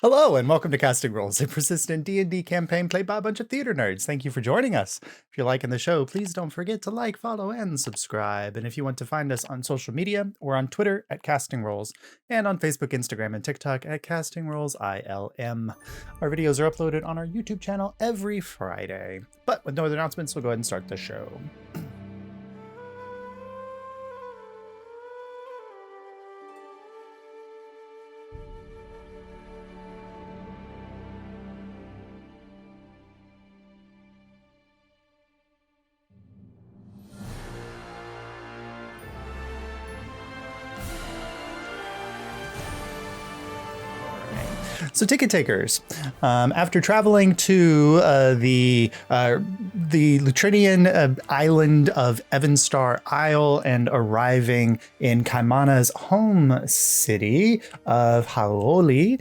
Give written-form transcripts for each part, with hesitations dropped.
Hello and welcome to Casting Roles, a persistent D&D campaign played by a bunch of theater nerds. Thank you for joining us. If you're liking the show, please don't forget to like, follow, and subscribe. And if you want to find us on social media, we're on Twitter at Casting Roles and on Facebook, Instagram, and TikTok at Casting Roles ILM. Our videos are uploaded on our YouTube channel every Friday. But with no other announcements, we'll go ahead and start the show. So, ticket takers, after traveling to the Lutrinian island of Evenstar Isle and arriving in Kaimana's home city of Haoli,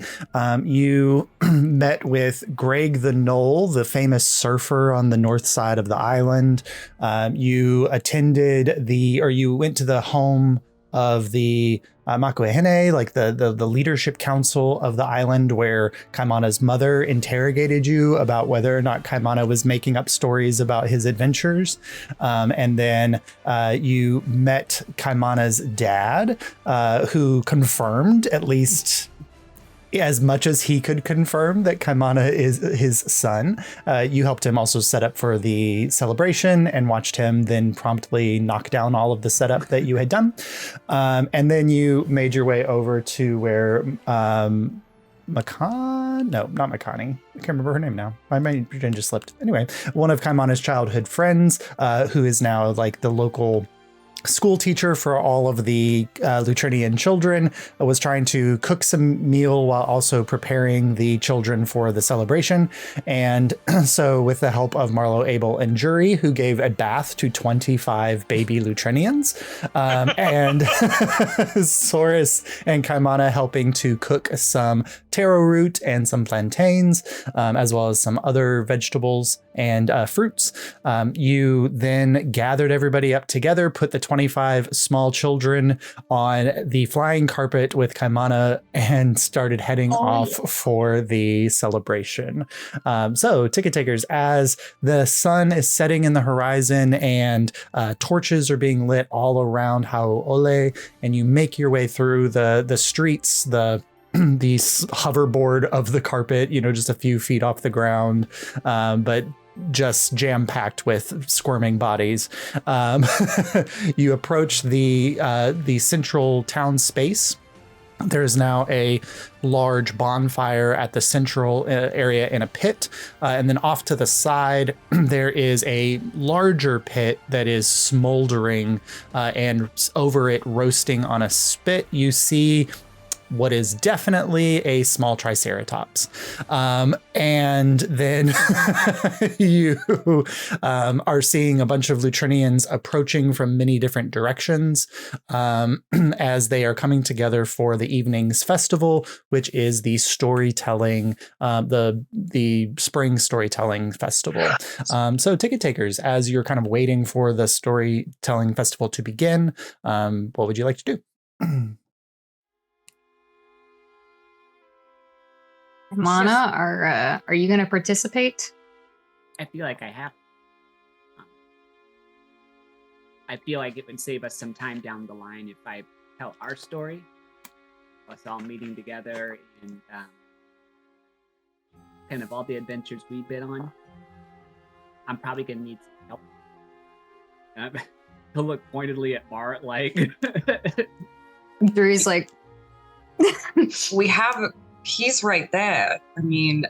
you met with Greg the Knoll, the famous surfer on the north side of the island. You went to the home of the Makuehene, like the leadership council of the island, where Kaimana's mother interrogated you about whether or not Kaimana was making up stories about his adventures. And then you met Kaimana's dad, who confirmed, at least as much as he could confirm, that Kaimana is his son. You helped him also set up for the celebration and watched him then promptly knock down all of the setup that you had done. And then you made your way over to where Makani? No, not Makani. I can't remember her name now. My brain just slipped. Anyway, one of Kaimana's childhood friends, who is now like the local school teacher for all of the Lutrinian children, was trying to cook some meal while also preparing the children for the celebration. And so with the help of Marlo, Able, and Juri, who gave a bath to 25 baby Lutrinians, and Saurus and Kaimana helping to cook some taro root and some plantains, as well as some other vegetables and fruits. You then gathered everybody up together, put the 25 small children on the flying carpet with Kaimana, and started heading off for the celebration. So, ticket takers, as the sun is setting in the horizon and torches are being lit all around Haole, and you make your way through the streets, the hoverboard of the carpet, just a few feet off the ground, but just jam-packed with squirming bodies. You approach the central town space. There's now a large bonfire at the central area in a pit. And then off to the side, there is a larger pit that is smoldering, and over it, roasting on a spit, you see what is definitely a small triceratops. And then you are seeing a bunch of Lutrinians approaching from many different directions, as they are coming together for the evening's festival, which is the storytelling, the spring storytelling festival. So ticket takers, as you're kind of waiting for the storytelling festival to begin, what would you like to do? Mana, are you going to participate? I feel like I have. I feel like it would save us some time down the line if I tell our story, us all meeting together and kind of all the adventures we've been on. I'm probably going to need some help. To look pointedly at Bart, like... Drew's like... We have... He's right there. I mean,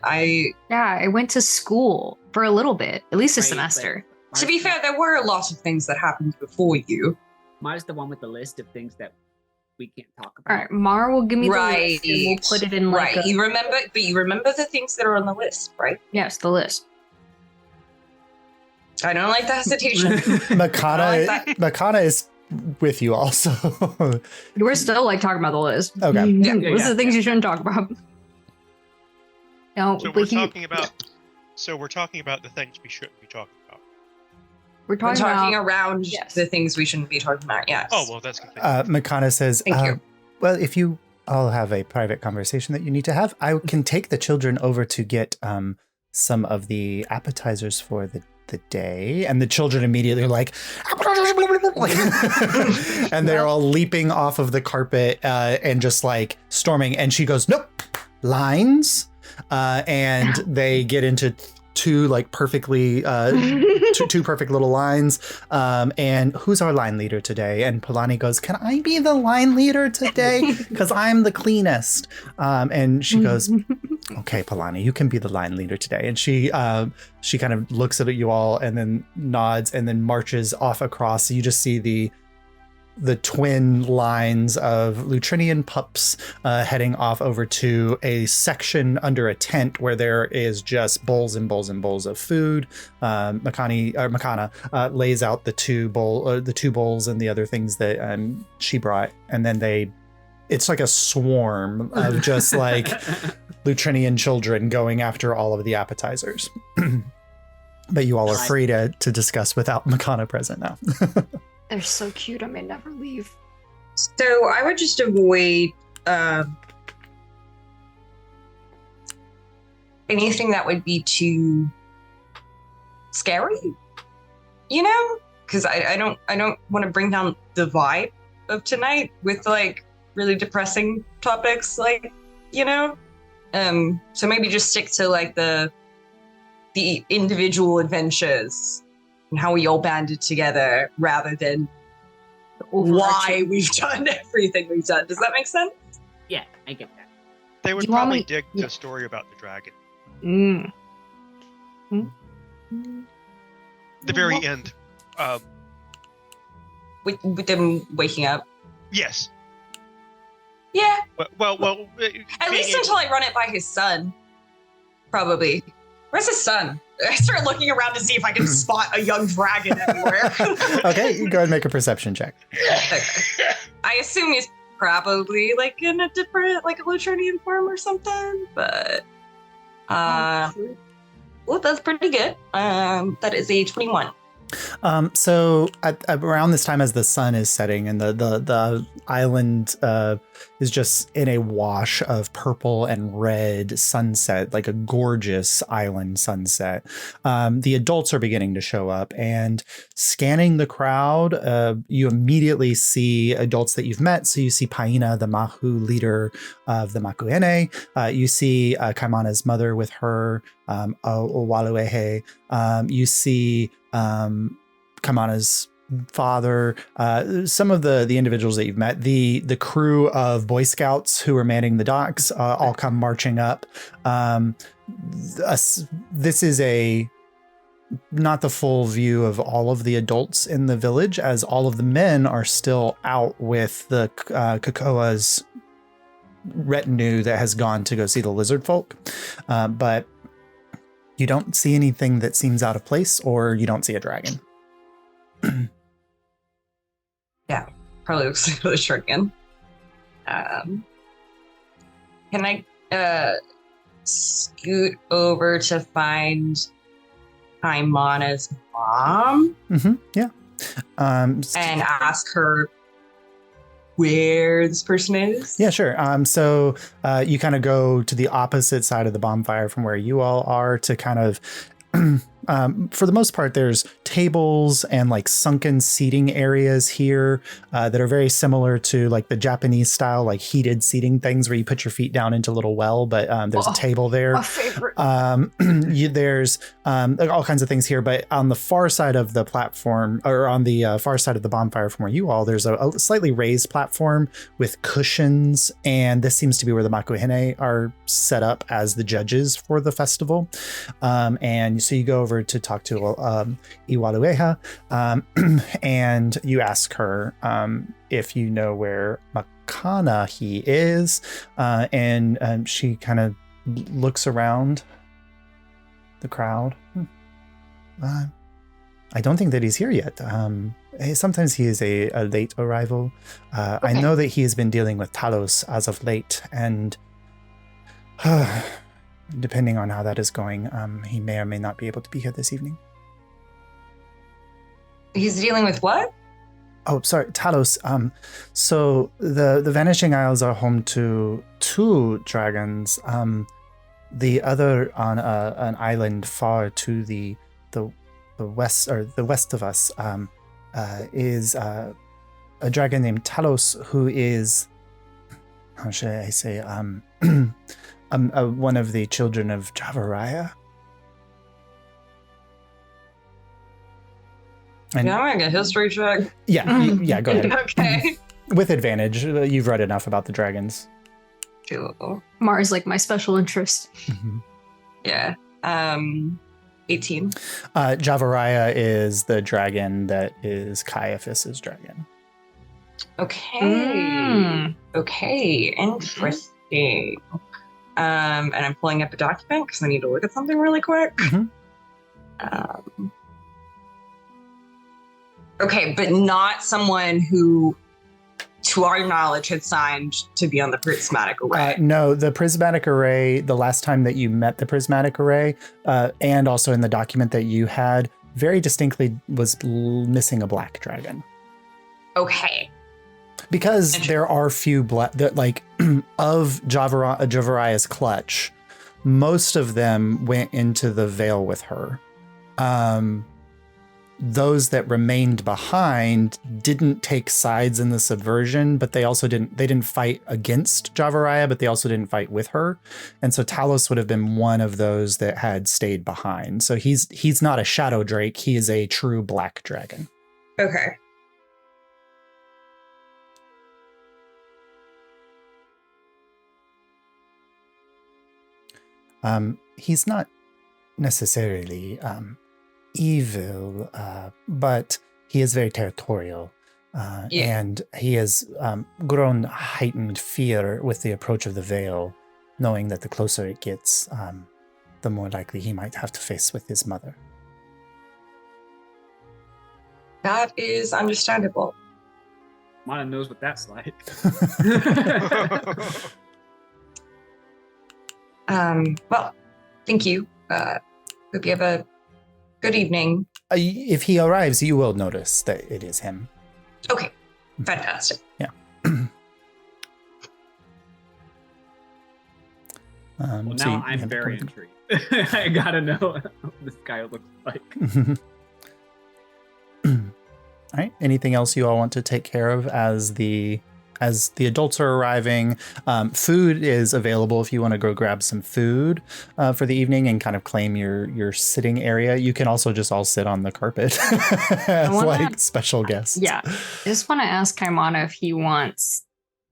Yeah, I went to school for a little bit, at least a semester. To be fair, there were a lot of things that happened before you. Mar's the one with the list of things that we can't talk about. All right, Mar will give me the list and we'll put it in like you remember the things that are on the list, right? Yes, the list. I don't like the hesitation. Makana is with you also. We're still like talking about the list. Okay. Those are the things you shouldn't talk about. No, so we're talking about the things we shouldn't be talking about. We're talking around the things we shouldn't be talking about. Yes. Oh well, that's good. Makana says, Thank you. Well, if you I'll have a private conversation that you need to have. I can take the children over to get some of the appetizers for the day, and the children immediately are like, and they're all leaping off of the carpet and just like storming. And she goes, nope, lines, and they get into two like perfectly two perfect little lines, and who's our line leader today? And Polani goes, can I be the line leader today, because I'm the cleanest? And she goes, okay, Polani, you can be the line leader today. And she kind of looks at you all and then nods and then marches off across. So you just see the twin lines of Lutrinian pups heading off over to a section under a tent where there is just bowls and bowls and bowls of food. Makana lays out the two bowls and the other things that she brought, and then it's like a swarm of just like Lutrinian children going after all of the appetizers. But you all are free to discuss without Makana present now. They're so cute, I may never leave. So I would just avoid anything that would be too scary, you know? Because I don't want to bring down the vibe of tonight with like really depressing topics, like, you know? So maybe just stick to like the individual adventures and how we all banded together rather than why we've done everything we've done. Does that make sense? Yeah, I get that. They would You want probably me- dig yeah. the story about the dragon. The very end. With them waking up. Yes. Yeah, Well. at least until I run it by his son. Probably. Where's his son? I start looking around to see if I can spot a young dragon anywhere. Okay, you go ahead and make a perception check. Okay. I assume he's probably like in a different, like a Lutrinian form or something, but well, that's pretty good. That is a 21. So around this time, as the sun is setting and the island is just in a wash of purple and red sunset, like a gorgeous island sunset, the adults are beginning to show up, and scanning the crowd, you immediately see adults that you've met. So you see Paina, the Mahu leader of the Makuene. You see Kaimana's mother with her, Owaluehe. You see Kaimana's father, some of the individuals that you've met, the crew of Boy Scouts who are manning the docks, all come marching up. This is not the full view of all of the adults in the village, as all of the men are still out with the Kakoa's retinue that has gone to go see the lizard folk. But you don't see anything that seems out of place, or you don't see a dragon. Yeah, probably looks like really short again. Can I scoot over to find Kaimana's mom Yeah. and ask her where this person is? Yeah, sure. So you kind of go to the opposite side of the bonfire from where you all are to kind of, for the most part, there's tables and like sunken seating areas here that are very similar to like the Japanese style, like heated seating things where you put your feet down into a little well, but there's a table there. My favorite. There's all kinds of things here, but on the far side of the platform, or on the far side of the bonfire from where you all, there's a slightly raised platform with cushions, and this seems to be where the Makuhine are set up as the judges for the festival. And so you go over to talk to Iwalueha, and you ask her if you know where Makana he is, and she kind of looks around the crowd. I don't think that he's here yet. Sometimes he is a late arrival. I know that he has been dealing with Talos as of late, and depending on how that is going, he may or may not be able to be here this evening. He's dealing with what? Oh, sorry, Talos. So the Vanishing Isles are home to 2 dragons. The other on an island far to the west, or the west of us, is a dragon named Talos, who is, how should I say, one of the children of Javaraya. And Yeah, I'm gonna get a history check. yeah, go ahead. Okay. With advantage. You've read enough about the dragons. Cool. Mars like my special interest. Yeah. 18. Javaraya is the dragon that is Caiaphas's dragon. Okay. Mm. Okay. Interesting. And I'm pulling up a document because I need to look at something really quick. Okay, but not someone who, to our knowledge, had signed to be on the prismatic array. No, the prismatic array, the last time that you met the prismatic array, and also in the document that you had, very distinctly was missing a black dragon. Okay. Because there are few black, like, of Javaraya's clutch, most of them went into the Veil with her. Those that remained behind didn't take sides in the subversion, but they also didn't fight against Javaraya, but they also didn't fight with her. And so Talos would have been one of those that had stayed behind. So he's not a shadow drake, he is a true black dragon. Okay. He's not necessarily evil, but he is very territorial, and he has grown heightened fear with the approach of the Veil, knowing that the closer it gets, the more likely he might have to face with his mother. That is understandable. Mana knows what that's like. Well, thank you. Hope you have a good evening. If he arrives, you will notice that it is him. Okay, fantastic. Yeah. Well, so now I'm very intrigued. I gotta know what this guy looks like. All right. Anything else you all want to take care of as the adults are arriving? Food is available if you want to go grab some food for the evening and kind of claim your sitting area. You can also just all sit on the carpet as like special guests. Yeah. I just want to ask Kaimana if he wants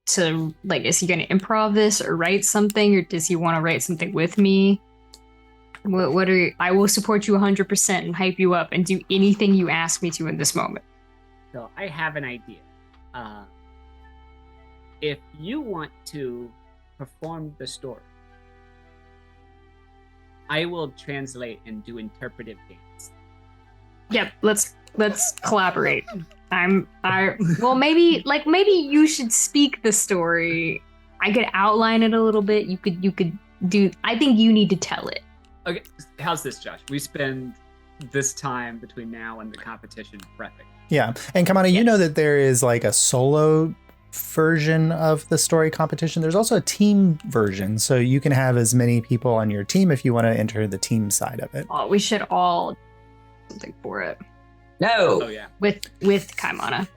to, like, is he going to improv this or write something, or does he want to write something with me? What are I will support you 100% and hype you up and do anything you ask me to in this moment. So I have an idea. If you want to perform the story, I will translate and do interpretive dance. Yep, let's collaborate. Well, maybe you should speak the story. I could outline it a little bit. You could do. I think you need to tell it. Okay, how's this, Josh? We spend this time between now and the competition prepping. Yeah, and Kamana, you know that there is like a solo version of the story competition. There's also a team version, so you can have as many people on your team if you want to enter the team side of it. Oh, we should all do something for it. No. Oh yeah. With Kaimana.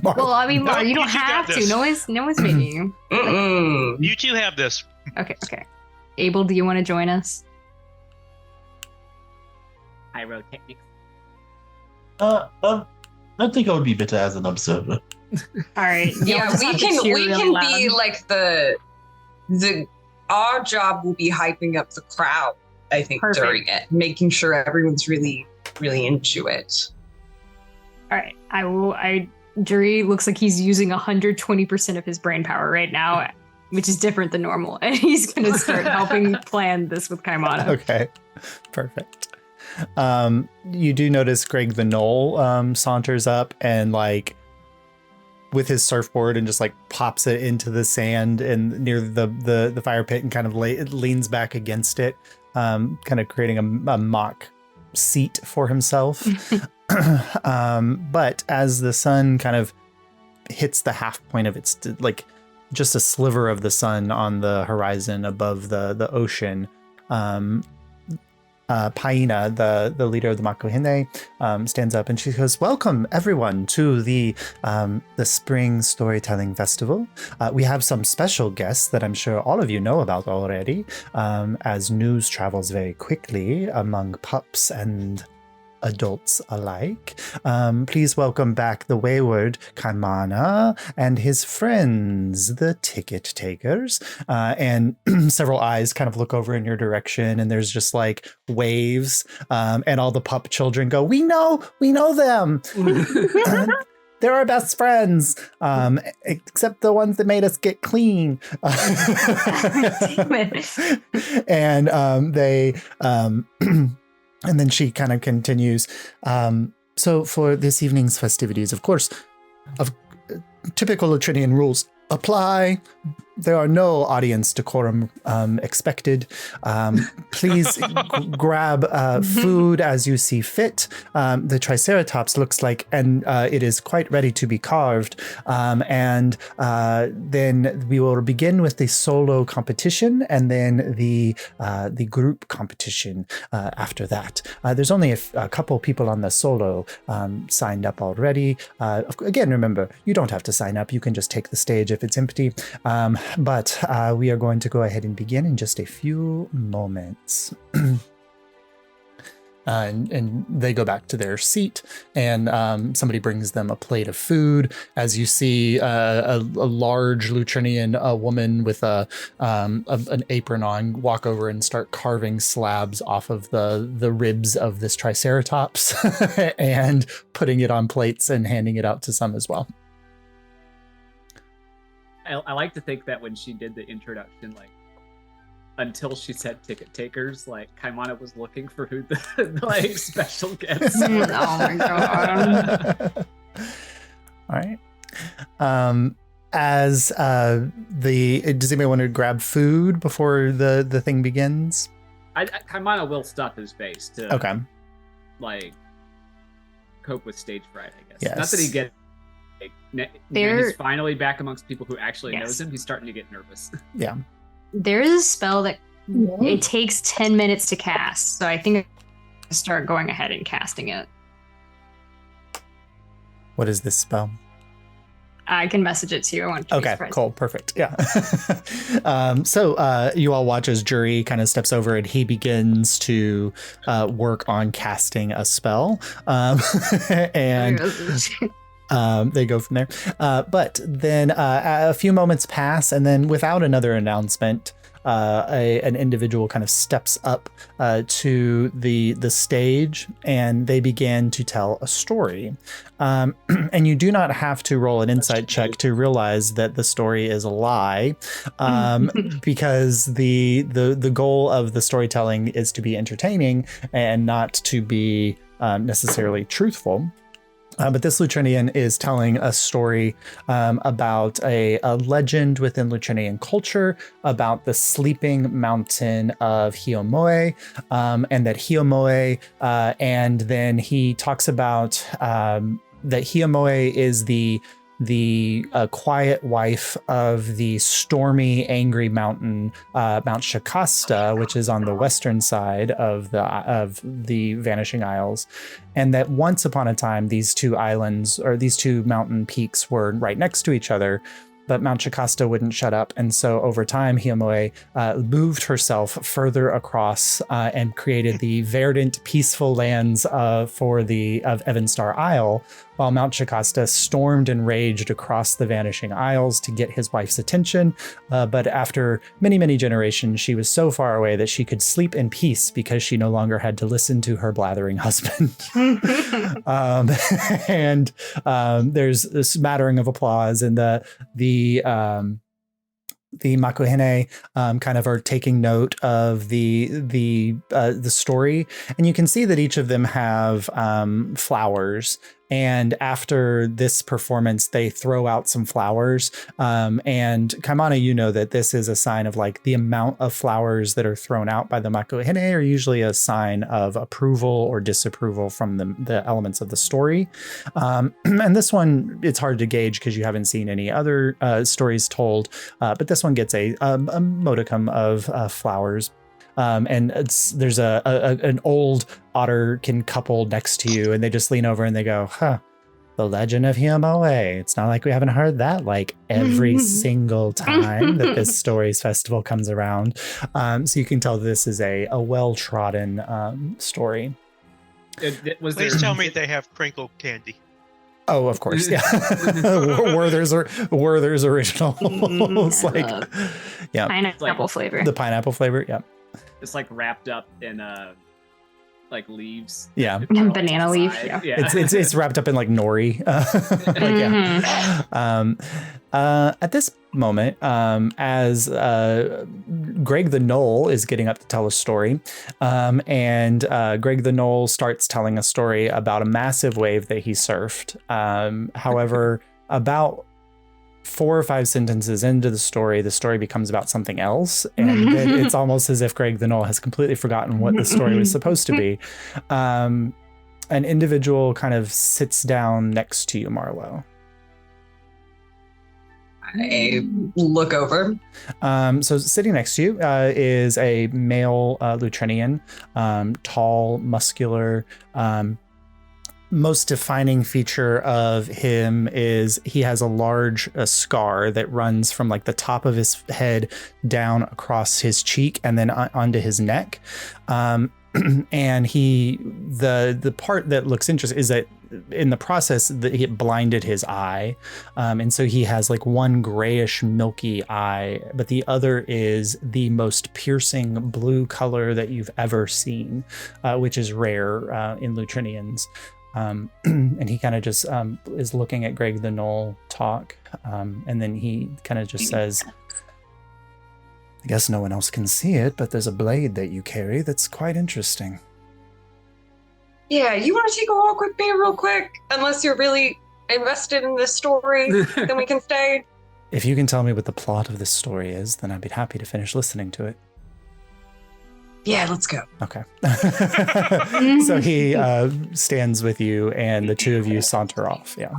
Well, I mean, No, you don't you two have got to. this. No one's making you. Mm-mm. You two have this. Okay. Able, do you want to join us? Pyrotechnics. I think I would be better as an observer. All right. Yeah, we can be like the our job will be hyping up the crowd, I think, Perfect. during it, making sure everyone's really, really into it. All right. Juri looks like he's using 120% of his brain power right now, which is different than normal. And he's going to start helping plan this with Kaimana. Okay, perfect. You do notice Greg the Knoll saunters up and like with his surfboard and just like pops it into the sand and near the fire pit and kind of leans back against it, kind of creating a mock seat for himself. But as the sun kind of hits the half point of its, like just a sliver of the sun on the horizon above the ocean, Paina, the leader of the Makuhine, stands up and she goes, "Welcome everyone to the Spring Storytelling Festival. We have some special guests that I'm sure all of you know about already, as news travels very quickly among pups and adults alike. Please welcome back the wayward Kaimana and his friends, the ticket takers." And several eyes kind of look over in your direction, and there's just like waves, and all the pup children go, we know them. They're our best friends, except the ones that made us get clean. And they and then she kind of continues. So for this evening's festivities, of course, typical Lutrinian rules apply. There are no audience decorum expected. Please grab food as you see fit. The Triceratops looks like, and it is quite ready to be carved. And then we will begin with the solo competition, and then the group competition after that. There's only a couple people on the solo signed up already. Again, remember, you don't have to sign up. You can just take the stage if it's empty. But we are going to go ahead and begin in just a few moments. And they go back to their seat, and somebody brings them a plate of food. As you see a large Lutrinian woman with an apron on walk over and start carving slabs off of the ribs of this Triceratops and putting it on plates and handing it out to some as well. I like to think that when she did the introduction, like until she said ticket takers, like Kaimana was looking for who the like special guests were. Oh my god. All right. Does anybody want to grab food before the thing begins? Kaimana will stuff his face to like cope with stage fright, I guess. Yes. Not that he gets he's finally back amongst people who actually knows him. He's starting to get nervous. Yeah. There is a spell that it takes 10 minutes to cast, so I think I start going ahead and casting it. What is this spell? I can message it to you. I want to be surprised. Cool, perfect. Yeah. So you all watch as Juri kind of steps over and he begins to work on casting a spell, and they go from there. But then a few moments pass, and then without another announcement, an individual kind of steps up to the stage, and they begin to tell a story. And you do not have to roll an insight check to realize that the story is a lie, because the goal of the storytelling is to be entertaining and not to be necessarily truthful. But this Lutrinian is telling a story about a legend within Lutrinian culture about the sleeping mountain of Hiomoe, and that Hiomoe, and then he talks about that Hiomoe is the quiet wife of the stormy, angry mountain, Mount Shakasta, which is on the western side of the Vanishing Isles, and that once upon a time these two islands, or these two mountain peaks, were right next to each other. But Mount Shakasta wouldn't shut up, and so over time, Hiomoe moved herself further across and created the verdant, peaceful lands of Evenstar Isle, while Mount Shakasta stormed and raged across the Vanishing Isles to get his wife's attention. But after many, many generations, she was so far away that she could sleep in peace because she no longer had to listen to her blathering husband. And there's a smattering of applause, and the Makuhine kind of are taking note of the story, and you can see that each of them have flowers And after this performance, they throw out some flowers. And Kaimana, you know that this is a sign of like the amount of flowers that are thrown out by the Makuhine are usually a sign of approval or disapproval from the elements of the story. And this one, it's hard to gauge because you haven't seen any other stories told, but this one gets a modicum of flowers. And there's an old Otterkin couple next to you, and they just lean over and they go, the legend of Hiamoe. It's not like we haven't heard that like every single time that this stories festival comes around. So you can tell this is a well-trodden story. Please tell me they have crinkle candy. Oh, of course, yeah. Werther's original. It's like, yeah, pineapple flavor. The pineapple flavor, yeah. It's like wrapped up in like leaves. Yeah, banana leaf. Yeah. It's wrapped up in like nori. At this moment, as Greg the Knoll is getting up to tell a story, and Greg the Knoll starts telling a story about a massive wave that he surfed. However, about 4 or 5 sentences into the story becomes about something else. And it's almost as if Greg the Knoll has completely forgotten what the story was supposed to be. An individual kind of sits down next to you, Marlo. I look over. So sitting next to you is a male Lutrinian, tall, muscular. Most defining feature of him is he has a large scar that runs from like the top of his head down across his cheek and then onto his neck. And the part that looks interesting is that in the process that it blinded his eye. And so he has like one grayish milky eye, but the other is the most piercing blue color that you've ever seen, which is rare in Lutrinians. And he kind of just is looking at Greg the Knoll talk. And then he kind of just says, I guess no one else can see it, but there's a blade that you carry that's quite interesting. Yeah, you want to take a walk with me real quick? Unless you're really invested in this story, then we can stay. If you can tell me what the plot of this story is, then I'd be happy to finish listening to it. Yeah, let's go. Okay. So he stands with you and the two of you saunter off. Yeah.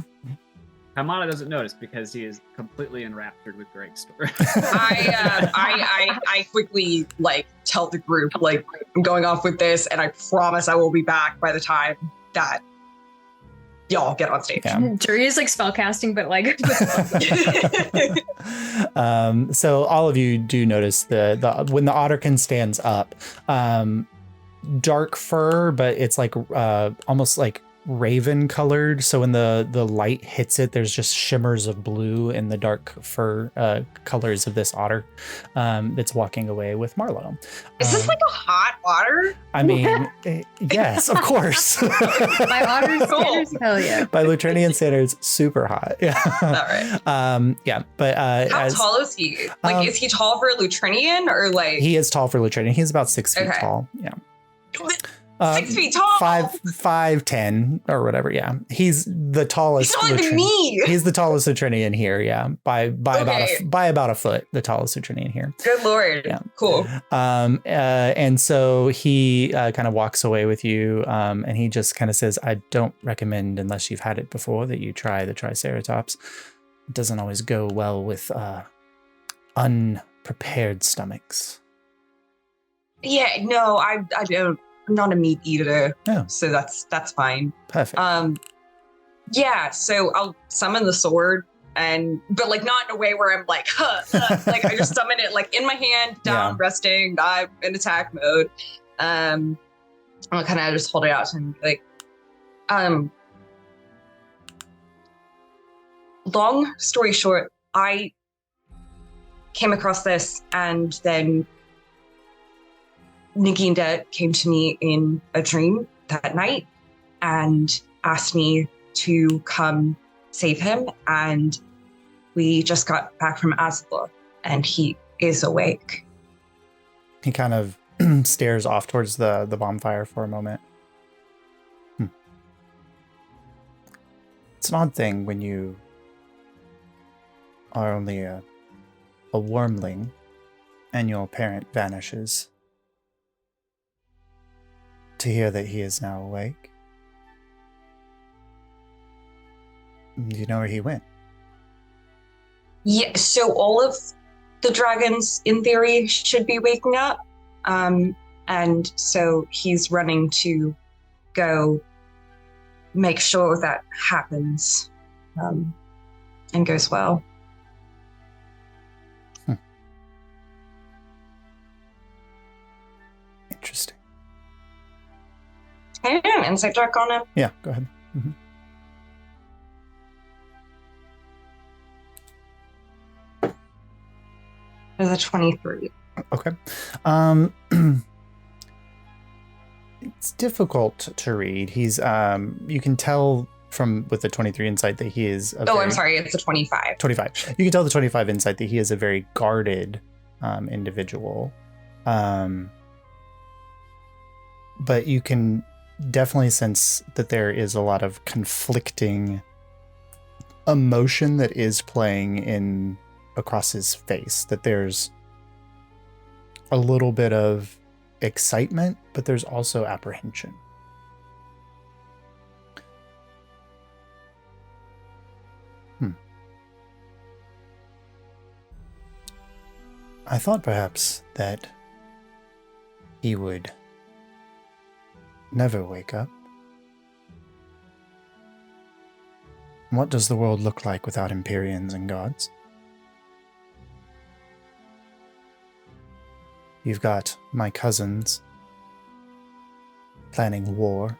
Kaimana doesn't notice because he is completely enraptured with Greg's story. I quickly like tell the group like I'm going off with this, and I promise I will be back by the time that y'all get on stage. Yeah. Juri is like spellcasting, but like. So all of you do notice the when the Otterkin stands up, dark fur, but it's like almost like raven colored. So when the light hits it, there's just shimmers of blue in the dark fur colors of this otter that's walking away with Marlo. Is this like a hot otter? I mean, yes, of course. By otter standards, hell yeah. By Lutrinian standards, super hot. Yeah. All right. Yeah, but how tall is he? Like, is he tall for a Lutrinian or like? He is tall for Lutrinian. He's about 6 feet tall. Yeah. 6 feet tall. 5'10" or whatever. Yeah, he's the tallest. He's taller than me. He's the tallest Lutrinian here. Yeah, by about a foot, the tallest Lutrinian here. Good lord. Yeah, cool. And so he kind of walks away with you, and he just kind of says, "I don't recommend, unless you've had it before, that you try the Triceratops. It doesn't always go well with unprepared stomachs." Yeah, no, I don't. I'm not a meat eater, so that's fine. Perfect. Yeah, so I'll summon the sword, but like not in a way where I'm like, like I just summon it like in my hand, down, resting, I'm in attack mode. I'll kind of just hold it out to him, like, long story short, I came across this, and then Naginda came to me in a dream that night and asked me to come save him. And we just got back from Azula, and he is awake. He kind of stares off towards the bonfire for a moment. an odd thing when you are only a wormling and your parent vanishes to hear that he is now awake. Do you know where he went? Yeah, so all of the dragons, in theory, should be waking up. And so he's running to go make sure that happens and goes well. Interesting. Can you do an insight check on him? Yeah, go ahead. Mm-hmm. There's a 23. Okay. It's difficult to read. He's you can tell from with the 23 insight that he is I'm sorry, it's a 25. 25. You can tell the 25 insight that he is a very guarded individual. But you can definitely sense that there is a lot of conflicting emotion that is playing in across his face. That there's a little bit of excitement, but there's also apprehension. I thought perhaps that he would never wake up. What does the world look like without Empyreans and gods? You've got my cousins planning war,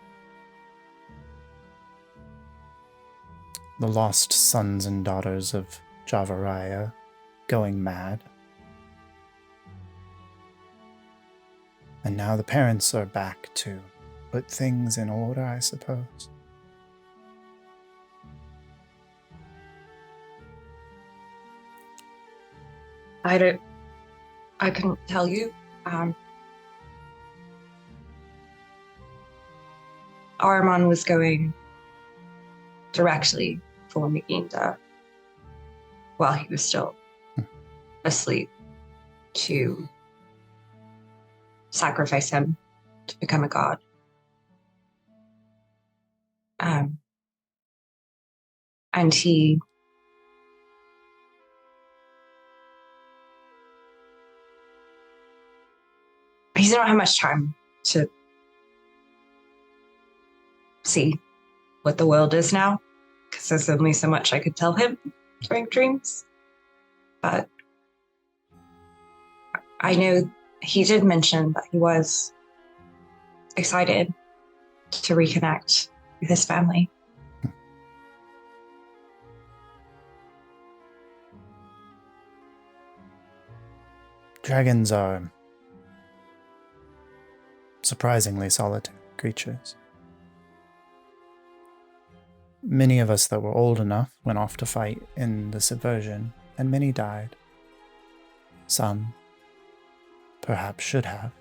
the lost sons and daughters of Javaraya going mad, and now the parents are back to put things in order, I suppose. I couldn't tell you. Armon was going directly for Naginda while he was still asleep to sacrifice him to become a god. And he didn't have much time to see what the world is now, because there's only so much I could tell him during dreams. But I know he did mention that he was excited to reconnect with his family. Dragons are surprisingly solitary creatures. Many of us that were old enough went off to fight in the subversion, and many died. Some perhaps should have.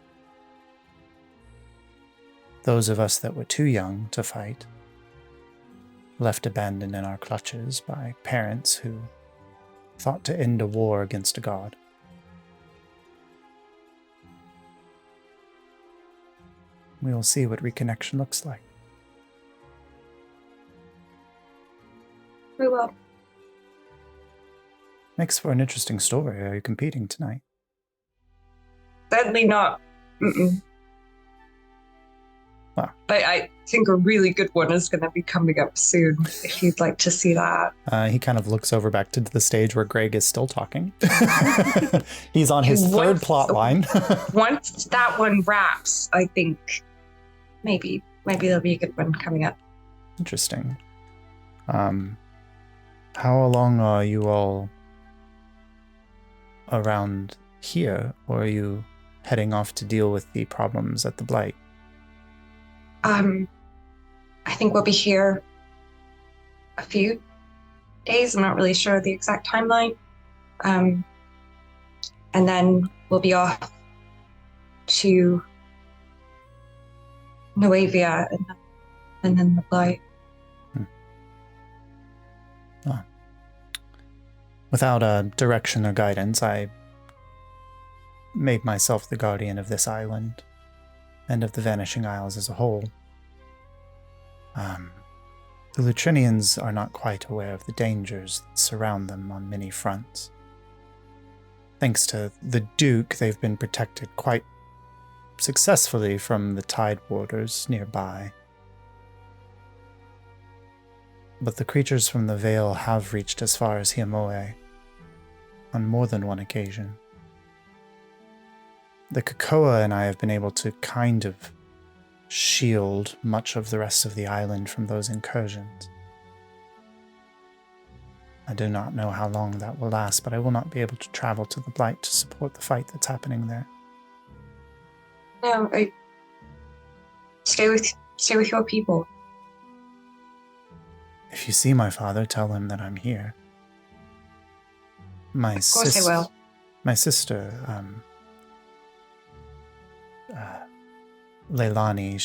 Those of us that were too young to fight, left abandoned in our clutches by parents who thought to end a war against a god. We will see what reconnection looks like. We will. Makes for an interesting story. Are you competing tonight? Sadly not. Mm-mm. Wow. But I think a really good one is going to be coming up soon, if you'd like to see that. He kind of looks over back to the stage where Greg is still talking. He's on his third plot line. Once that one wraps, I think maybe there'll be a good one coming up. Interesting. How long are you all around here, or are you heading off to deal with the problems at the Blight? I think we'll be here a few days. I'm not really sure the exact timeline. And then we'll be off to Nuevia and then the Blight. Without a direction or guidance, I made myself the guardian of this island and of the Vanishing Isles as a whole. The Lutrinians are not quite aware of the dangers that surround them on many fronts. Thanks to the Duke, they've been protected quite successfully from the Tide Warders nearby. But the creatures from the Vale have reached as far as Hiamoe on more than one occasion. The Kakoa and I have been able to kind of shield much of the rest of the island from those incursions. I do not know how long that will last, but I will not be able to travel to the Blight to support the fight that's happening there. No, stay with your people. If you see my father, tell him that I'm here. Of course I will. My sister, Leilani,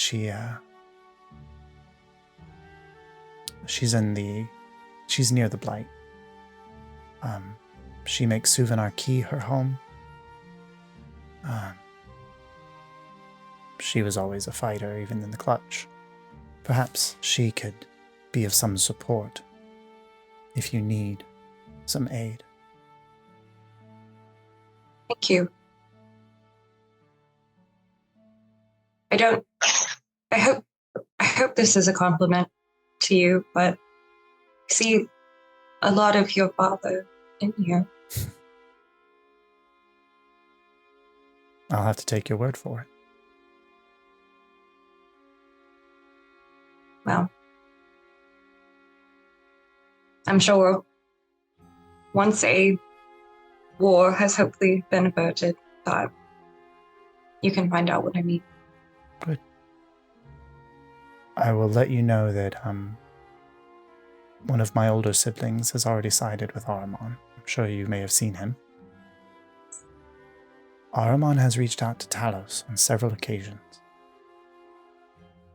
she's near the Blight. She makes Suvanar Key her home. She was always a fighter, even in the clutch. Perhaps she could be of some support if you need some aid. Thank you. I hope this is a compliment to you, but I see a lot of your father in you. I'll have to take your word for it. Well, I'm sure once a war has hopefully been averted, that you can find out what I mean. Good. I will let you know that one of my older siblings has already sided with Ahriman. I'm sure you may have seen him. Ahriman has reached out to Talos on several occasions.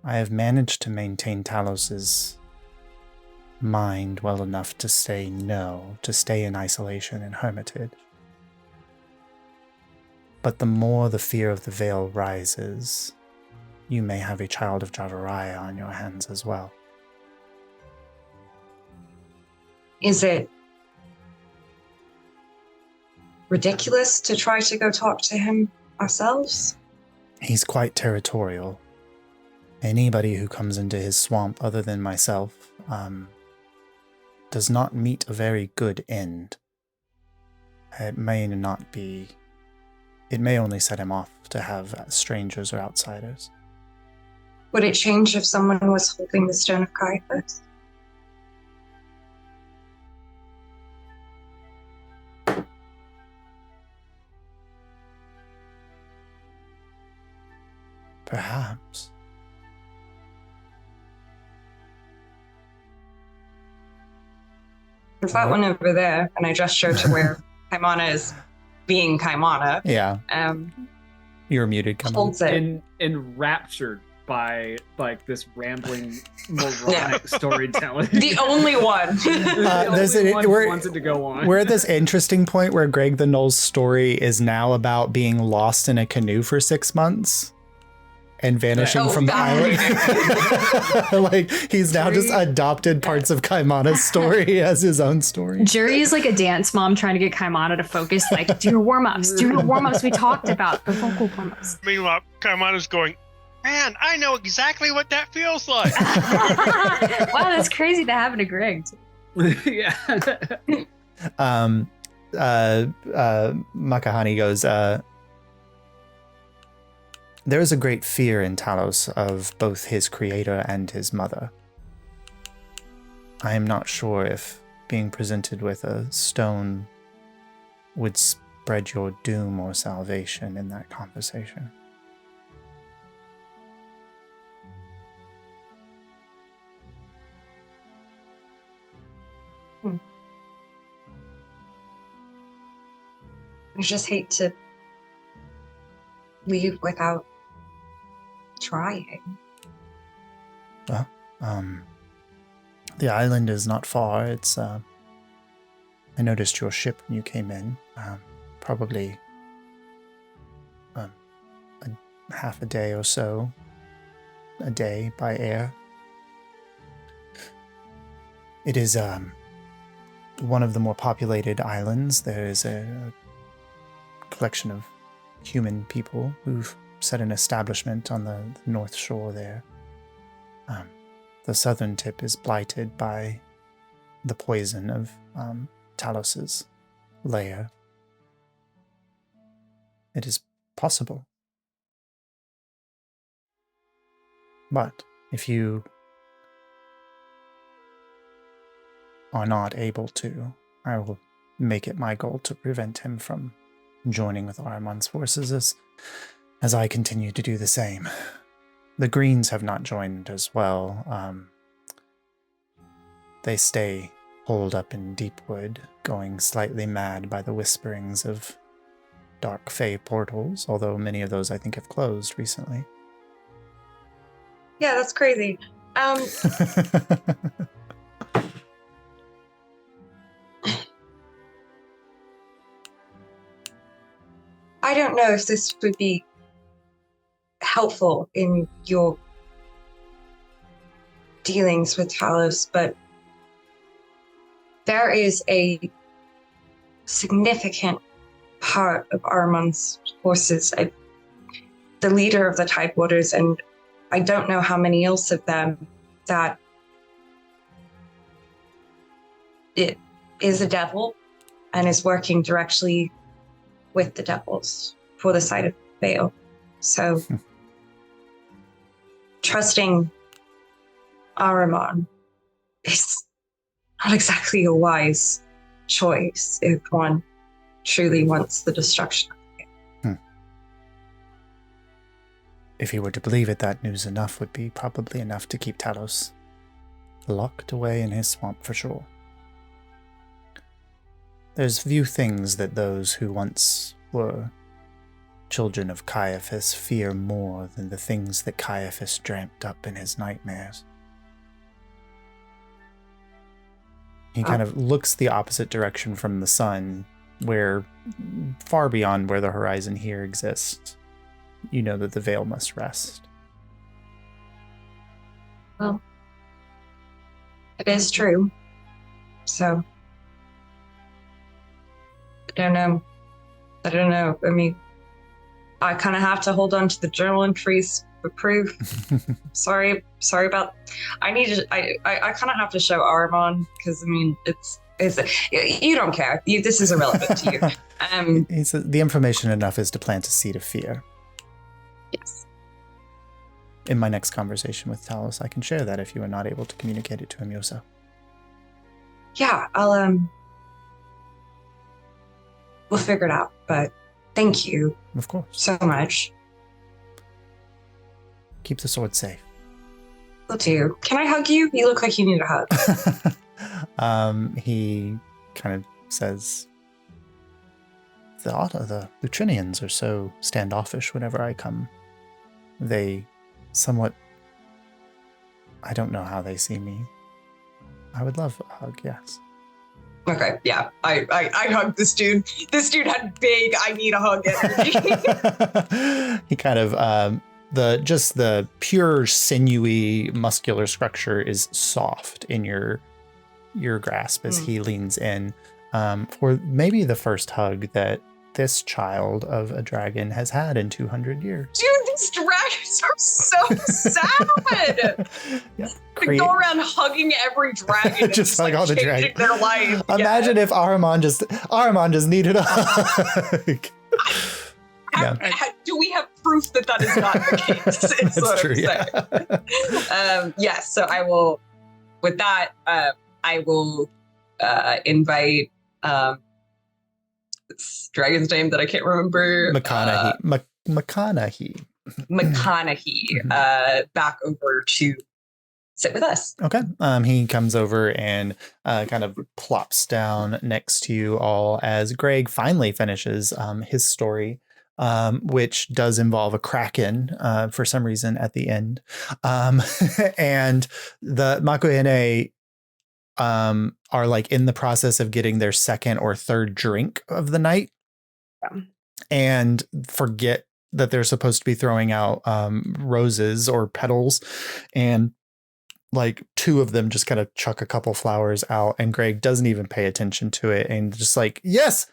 I have managed to maintain Talos's mind well enough to say no, to stay in isolation and hermitage. But the more the fear of the Veil rises, you may have a child of Javaraya on your hands as well. Is it ridiculous to try to go talk to him ourselves? He's quite territorial. Anybody who comes into his swamp other than myself does not meet a very good end. It may only set him off to have strangers or outsiders. Would it change if someone was holding the Stone of Caiaphas? Perhaps. There's that one over there, and I gesture to where Kaimana is being Kaimana. Yeah. You're muted, Kaimana. Holds it. Enraptured by like this rambling moronic storytelling. The only one. Wants it to go on. We're at this interesting point where Greg the Knoll's story is now about being lost in a canoe for 6 months and vanishing from the island. Like, he's now just adopted parts of Kaimana's story as his own story. Juri is like a dance mom trying to get Kaimana to focus, like, do your warm-ups, we talked about, the vocal warm-ups. Meanwhile, Kaimana's going, man, I know exactly what that feels like. Wow, that's crazy to happen to Greg. Yeah. Makahani goes, there is a great fear in Talos of both his creator and his mother. I am not sure if being presented with a stone would spread your doom or salvation in that conversation. I just hate to leave without trying. Well, the island is not far. It's I noticed your ship when you came in. Probably half a day or so. A day by air. It is one of the more populated islands. There is a collection of human people who've set an establishment on the north shore there. The southern tip is blighted by the poison of Talos's lair. It is possible. But if you are not able to, I will make it my goal to prevent him from joining with Ahriman's forces as I continue to do the same. The Greens have not joined as well. They stay holed up in Deepwood, going slightly mad by the whisperings of dark fae portals, although many of those I think have closed recently. Yeah, that's crazy. I don't know if this would be helpful in your dealings with Talos, but there is a significant part of Ahriman's forces, the leader of the Tidewaters, and I don't know how many else of them, that it is a devil and is working directly with the devils for the side of Vale. So trusting Ahriman is not exactly a wise choice if one truly wants the destruction. If he were to believe it, that news enough would be probably enough to keep Talos locked away in his swamp for sure. There's few things that those who once were children of Caiaphas fear more than the things that Caiaphas dreamt up in his nightmares. He kind of looks the opposite direction from the sun, where far beyond where the horizon here exists. You know that the veil must rest. Well, it is true. So, I don't know. I mean, I kind of have to hold on to the journal entries for proof. Sorry about. I kind of have to show Ahriman because I mean, it's you don't care. This is irrelevant to you. The information enough is to plant a seed of fear. Yes. In my next conversation with Talos, I can share that if you are not able to communicate it to him yourself. Yeah, we'll figure it out, but thank you. Of course. So much. Keep the sword safe. Will do. Can I hug you? You look like you need a hug. He kind of says, the Lutrinians are so standoffish whenever I come. They somewhat... I don't know how they see me. I would love a hug, yes. Okay, yeah. I hugged this dude. This dude had big, I need a hug energy. He kind of, the pure sinewy muscular structure is soft in your grasp as he leans in for maybe the first hug that this child of a dragon has had in 200 years. Dude, these dragons are so sad. Yeah. They go around hugging every dragon, just like all the dragons. Their life. Imagine if Ahriman just needed a hug. Do we have proof that is not the case? That's true. Yeah. Yes. So I will. With that, I will invite. This dragon's name that I can't remember. McConaughey. Back over to sit with us. Okay. He comes over and kind of plops down next to you all as Greg finally finishes his story, which does involve a kraken for some reason at the end. And the Makuhine are like in the process of getting their second or third drink of the night and forget that they're supposed to be throwing out roses or petals, and like two of them just kind of chuck a couple flowers out, and Greg doesn't even pay attention to it and just like, yes,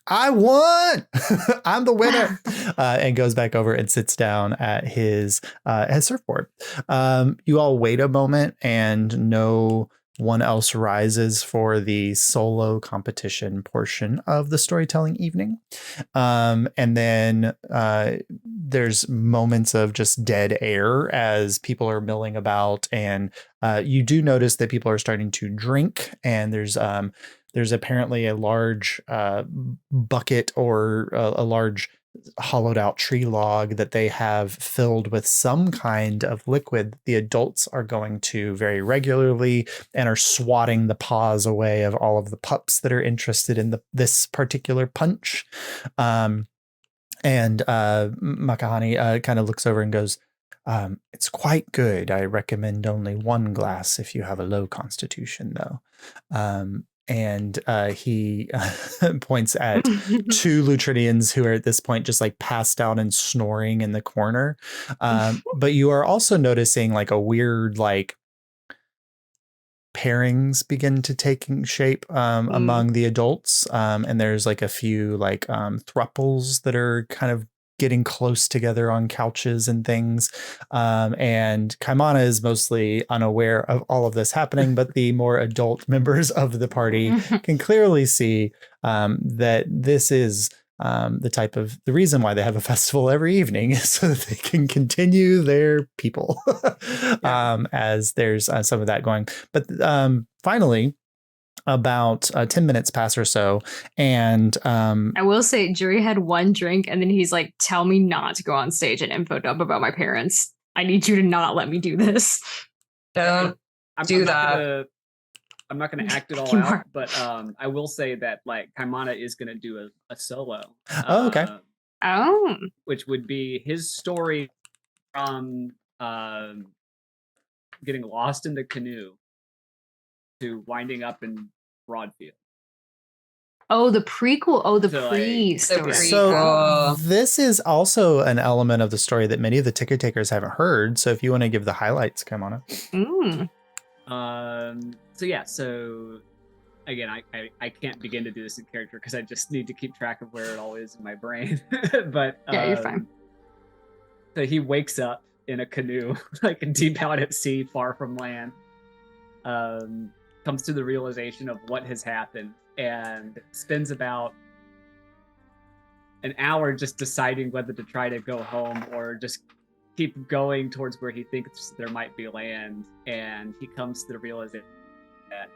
I won. I'm the winner. And goes back over and sits down at his surfboard. You all wait a moment, and no one else rises for the solo competition portion of the storytelling evening. And then there's moments of just dead air as people are milling about, and you do notice that people are starting to drink, and there's apparently a large bucket or a large hollowed out tree log that they have filled with some kind of liquid the adults are going to very regularly, and are swatting the paws away of all of the pups that are interested in this particular punch. And Makahani kind of looks over and goes, it's quite good. I recommend only one glass if you have a low constitution, though. And he points at two Lutrinians who are at this point just like passed out and snoring in the corner. But you are also noticing like a weird like pairings begin to taking shape among the adults. And there's like a few like thruples that are kind of getting close together on couches and things. And Kaimana is mostly unaware of all of this happening, but the more adult members of the party can clearly see that this is the reason why they have a festival every evening is so that they can continue their people as there's some of that going. But finally, about 10 minutes pass or so, and I will say Juri had one drink, and then he's like, tell me not to go on stage and info dump about my parents. I need you to not let me do this. Don't do that. I'm not going to act it all out, but I will say that like Kaimana is going to do a solo. Oh, okay. Which would be his story from getting lost in the canoe to winding up in Broadfield. Oh, the prequel. Oh, the So, pre-story. So this is also an element of the story that many of the ticket takers haven't heard. So if you want to give the highlights, come on. So again, I can't begin to do this in character because I just need to keep track of where it all is in my brain. But yeah, you're fine. So he wakes up in a canoe, like deep out at sea, far from land. Comes to the realization of what has happened and spends about an hour just deciding whether to try to go home or just keep going towards where he thinks there might be land. And he comes to the realization that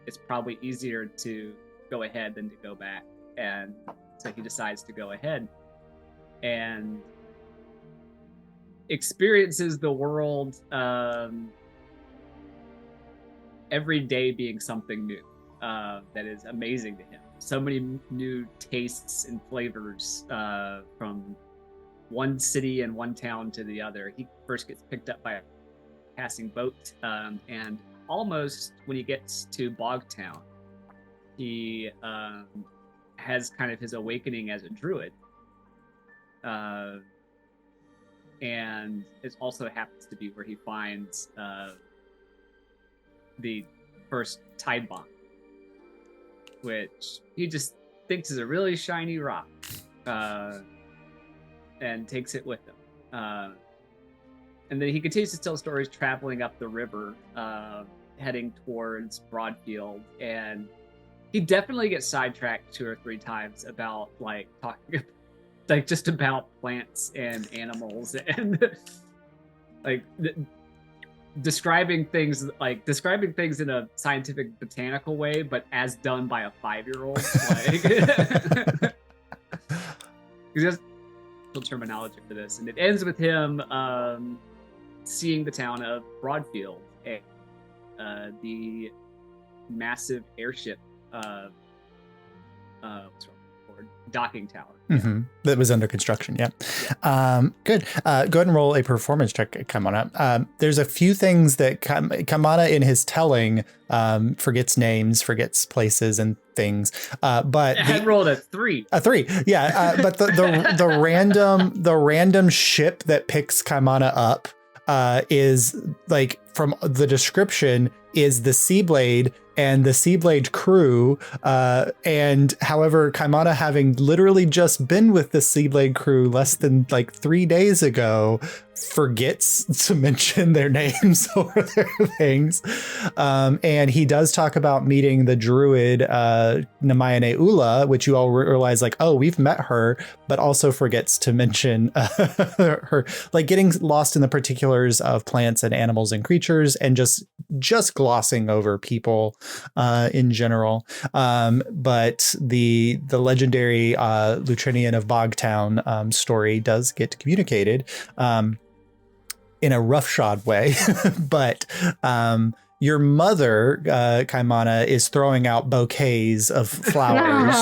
it's probably easier to go ahead than to go back. And so he decides to go ahead and experiences the world every day being something new that is amazing to him. So many new tastes and flavors from one city and one town to the other. He first gets picked up by a passing boat, and almost when he gets to Bogtown, he has kind of his awakening as a druid. And it also happens to be where he finds the first Tide Bomb, which he just thinks is a really shiny rock, and takes it with him. And then he continues to tell stories traveling up the river, heading towards Broadfield, and he definitely gets sidetracked 2 or 3 times about like talking like just about plants and animals and like describing things in a scientific botanical way, but as done by a 5-year-old. Like there's terminology for this, and it ends with him seeing the town of Broadfield, the massive airship. What's wrong? docking tower. Mm-hmm. That was under construction. Yeah. Good. Go ahead and roll a performance check, Kaimana. There's a few things that Kaimana in his telling forgets names, forgets places and things. But I rolled a 3. A 3. Yeah. But the random ship that picks Kaimana up is like from the description is the Seablade and the Seablade crew. And however, Kaimana, having literally just been with the Seablade crew less than like 3 days ago, forgets to mention their names or their things. And he does talk about meeting the druid Namayane Ula, which you all realize like, oh, we've met her, but also forgets to mention her, like getting lost in the particulars of plants and animals and creatures and just glossing over people in general. But the legendary Lutrinian of Bogtown story does get communicated in a roughshod way. But your mother, Kaimana, is throwing out bouquets of flowers.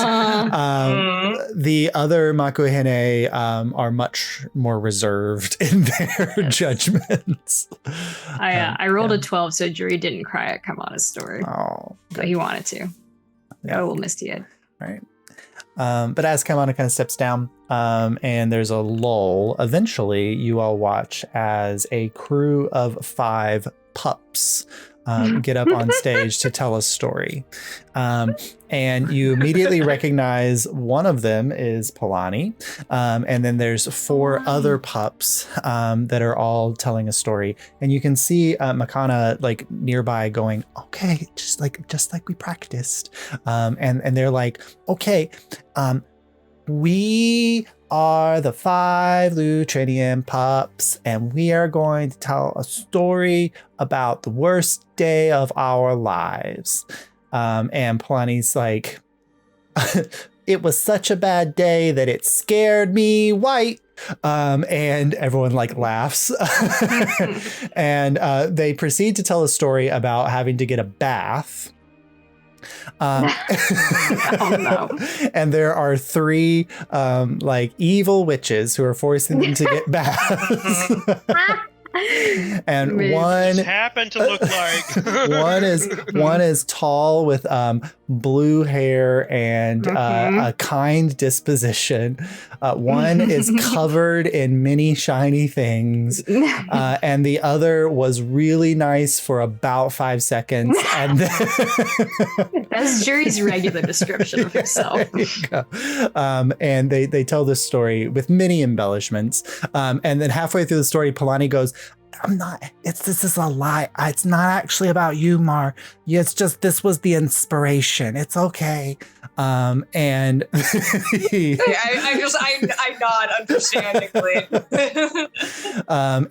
The other Makuhine are much more reserved in their judgments. I rolled a 12, so Juri didn't cry at Kaimana's story. Oh, but he wanted to. Yeah. Oh, Misty Head. Right. But as Kaimana kind of steps down and there's a lull, eventually you all watch as a crew of 5 pups get up on stage to tell a story. And you immediately recognize one of them is Polani. And then there's 4 other pups that are all telling a story. And you can see Makana like nearby going, okay, just like we practiced. And they're like, okay, we are the 5 Lutrinian pups, and we are going to tell a story about the worst day of our lives. And Polani's like, it was such a bad day that it scared me white. And everyone like laughs. And they proceed to tell a story about having to get a bath. Oh, no. And there are 3 like evil witches who are forcing them to get baths. And one Just happened to look like one is tall with blue hair and a kind disposition. One is covered in many shiny things, and the other was really nice for about 5 seconds, and then That's Juri's regular description of himself. And they tell this story with many embellishments, and then halfway through the story, Polani goes, this is a lie. It's not actually about you, Mar. It's just, this was the inspiration. It's okay. And I nod understandingly.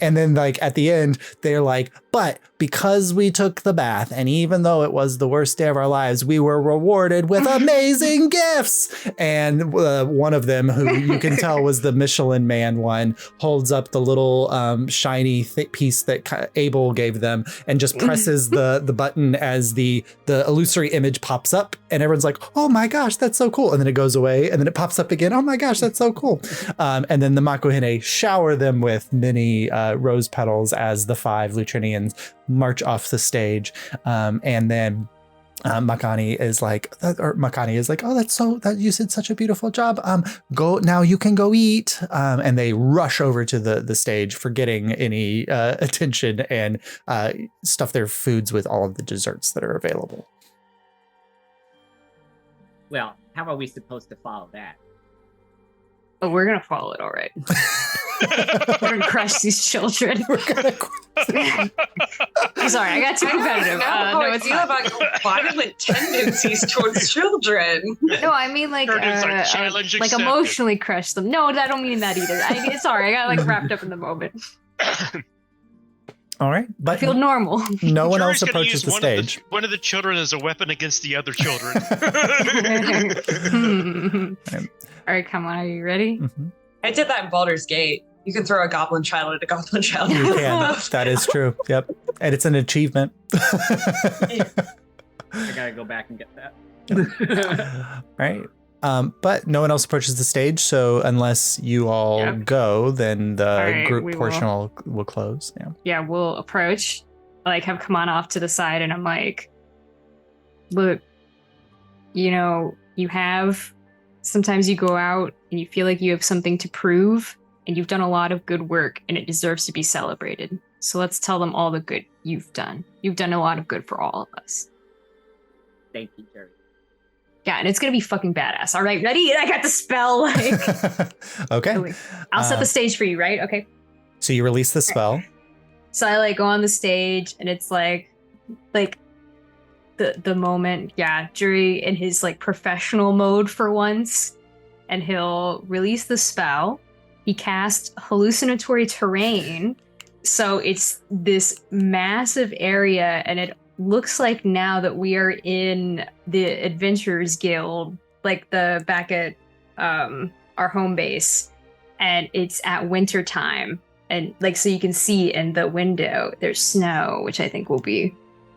And then like at the end, they're like, but because we took the bath, and even though it was the worst day of our lives, we were rewarded with amazing gifts. And one of them, who you can tell was the Michelin Man one, holds up the little shiny piece that Able gave them and just presses the button as the illusory image pops up, and everyone's like, oh my gosh, that's so cool. And then it goes away, and then it pops up again. Oh my gosh, that's so cool. And then the Makuhine shower them with many rose petals as the 5 Lutrinians march off the stage. And then Makani is like, oh, that you did such a beautiful job. Go now, you can go eat. And they rush over to the stage, forgetting any attention, and stuff their foods with all of the desserts that are available. Well, how are we supposed to follow that? Oh, we're gonna follow it, all right. We're gonna crush these children. I'm sorry, I got too competitive. How I feel about your violent tendencies towards children. No, I mean like challenge like accepted. Emotionally crush them. No, I don't mean that either. Sorry, I got like wrapped up in the moment. All right, I but feel normal. no one Juri's else gonna approaches use the stage. One of the children as a weapon against the other children. All right, come on, are you ready? Mhm. I did that in Baldur's Gate. You can throw a goblin child at a goblin child. You can. That is true. Yep, and it's an achievement. I gotta go back and get that. Right. But no one else approaches the stage, so unless you all Yep. go, then the right, group we portion will close. Yeah. Yeah, we'll approach, like have Kaman off to the side, and I'm like, look, sometimes you go out and you feel like you have something to prove, and you've done a lot of good work, and it deserves to be celebrated. So let's tell them all the good you've done. You've done a lot of good for all of us. Thank you, Jerry. Yeah, and it's gonna be fucking badass. All right, ready? I got the spell. Okay. I'll set the stage for you, right? Okay. So you release the spell. So I go on the stage, and it's like the moment, Juri in his professional mode for once, and he'll release the spell. He casts hallucinatory terrain, so it's this massive area, and it looks like now that we are in the Adventurers Guild, back at our home base, and it's at winter time, and so you can see in the window there's snow, which I think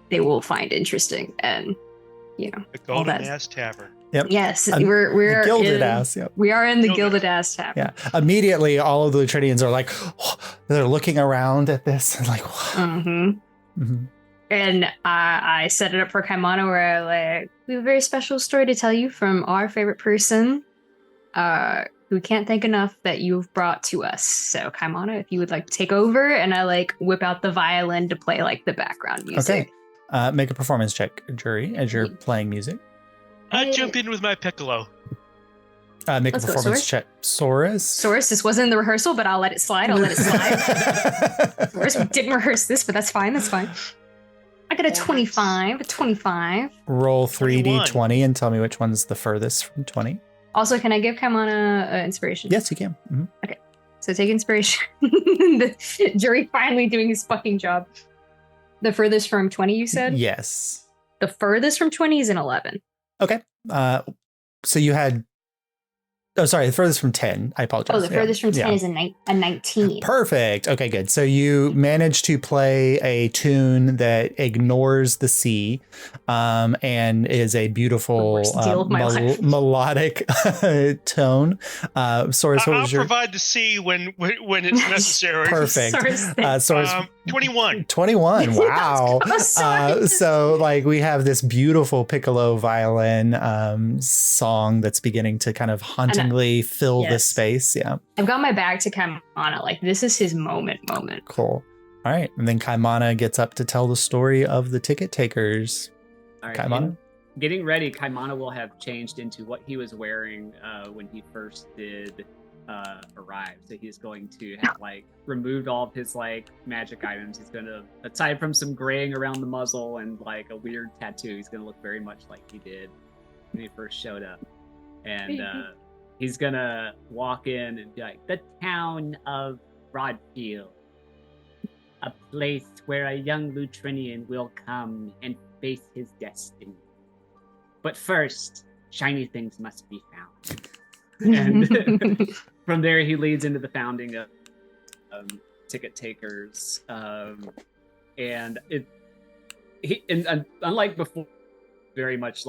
they will find interesting, and The Golden Ass Tavern. Yep. Yes, we're the Gilded in, Ass. Yep. We are in the Gilded Ass Tavern. Yeah. Immediately, all of the Lutrinians are like, they're looking around at this and like, And I set it up for Kaimana, where we have a very special story to tell you from our favorite person, who can't thank enough that you've brought to us. So Kaimana, if you would like to take over, and I whip out the violin to play the background music. Okay. Make a performance check, Juri, as you're playing music. I jump in with my piccolo. Make Let's a go, performance Source. check. Source. This wasn't in the rehearsal, but I'll let it slide. Source, we didn't rehearse this, but that's fine. I got a 25. Roll 21. 3d20 and tell me which one's the furthest from 20. Also, can I give Kaimana inspiration? Yes, you can. Mm-hmm. Okay. So take inspiration. Juri finally doing his fucking job. The furthest from 20, you said? Yes. The furthest from 20 is an 11. Okay. So you had... Oh, sorry. The furthest from 10. I apologize. Oh, the furthest from 10 is a 19. Perfect. Okay, good. So you managed to play a tune that ignores the sea, and is a beautiful melodic tone. Source, I'll provide the sea when it's necessary. Perfect. Source, 21. 21. Wow. So we have this beautiful piccolo violin song that's beginning to kind of hauntingly fill this space. Yeah. I've got my back to Kaimana. This is his moment. Cool. All right. And then Kaimana gets up to tell the story of the ticket takers. All right. Kaimana? Getting ready, Kaimana will have changed into what he was wearing when he first did arrive. So he's going to have removed all of his magic items. He's going to, aside from some graying around the muzzle and a weird tattoo, he's going to look very much like he did when he first showed up. And he's gonna walk in and be like, the town of Broadfield, a place where a young Lutrinian will come and face his destiny. But first, shiny things must be found. And from there, he leads into the founding of ticket takers. And unlike before, very much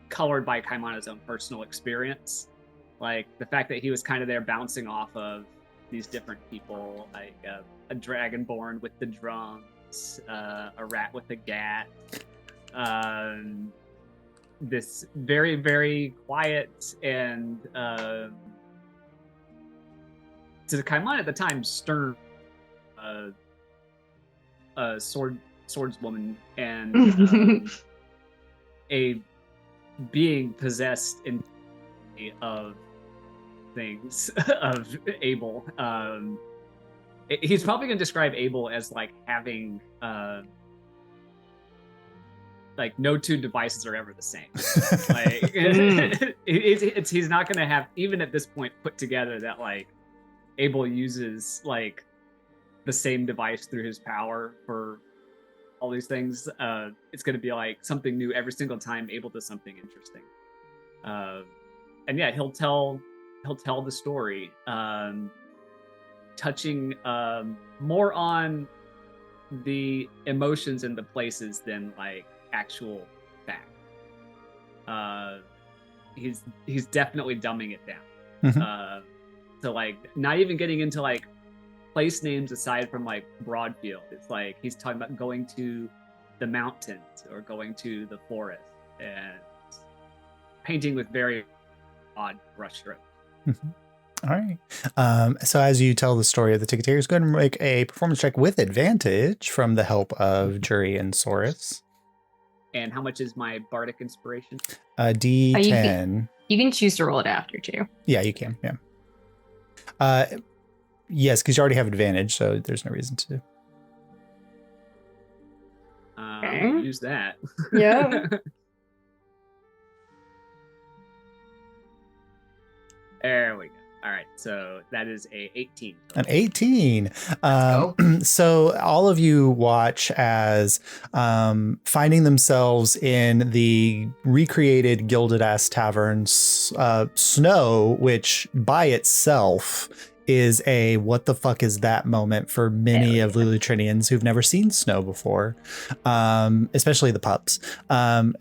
colored by Kaimana's own personal experience. The fact that he was kind of there bouncing off of these different people, a dragonborn with the drums, a rat with a gat, this very, very quiet and to Kaimana at the time, stern swordswoman and a being possessed in of things of Able. He's probably going to describe Able as having no two devices are ever the same. He's not going to have, even at this point, put together that Able uses the same device through his power for all these things. It's going to be something new every single time Able does something interesting. And yeah, he'll tell the story, touching more on the emotions and the places than actual fact. he's definitely dumbing it down. Mhm. So like not even getting into like place names aside from like Broadfield. It's like he's talking about going to the mountains or going to the forest and painting with very odd brushstrokes. All right. So as you tell the story of the Ticketeers, go ahead and make a performance check with advantage from the help of Juri and Saurus. And how much is my bardic inspiration? D10. You can choose to roll it after too. Yeah, you can. Yeah. Yes, because you already have advantage, so there's no reason to. Okay. Use that. Yeah. There we go. All right, so that is a 18. An 18. go. So all of you watch as finding themselves in the recreated Gilded Ass Tavern Snow, which by itself is a what the fuck is that moment for many of the Lutrinians who've never seen snow before, especially the pups,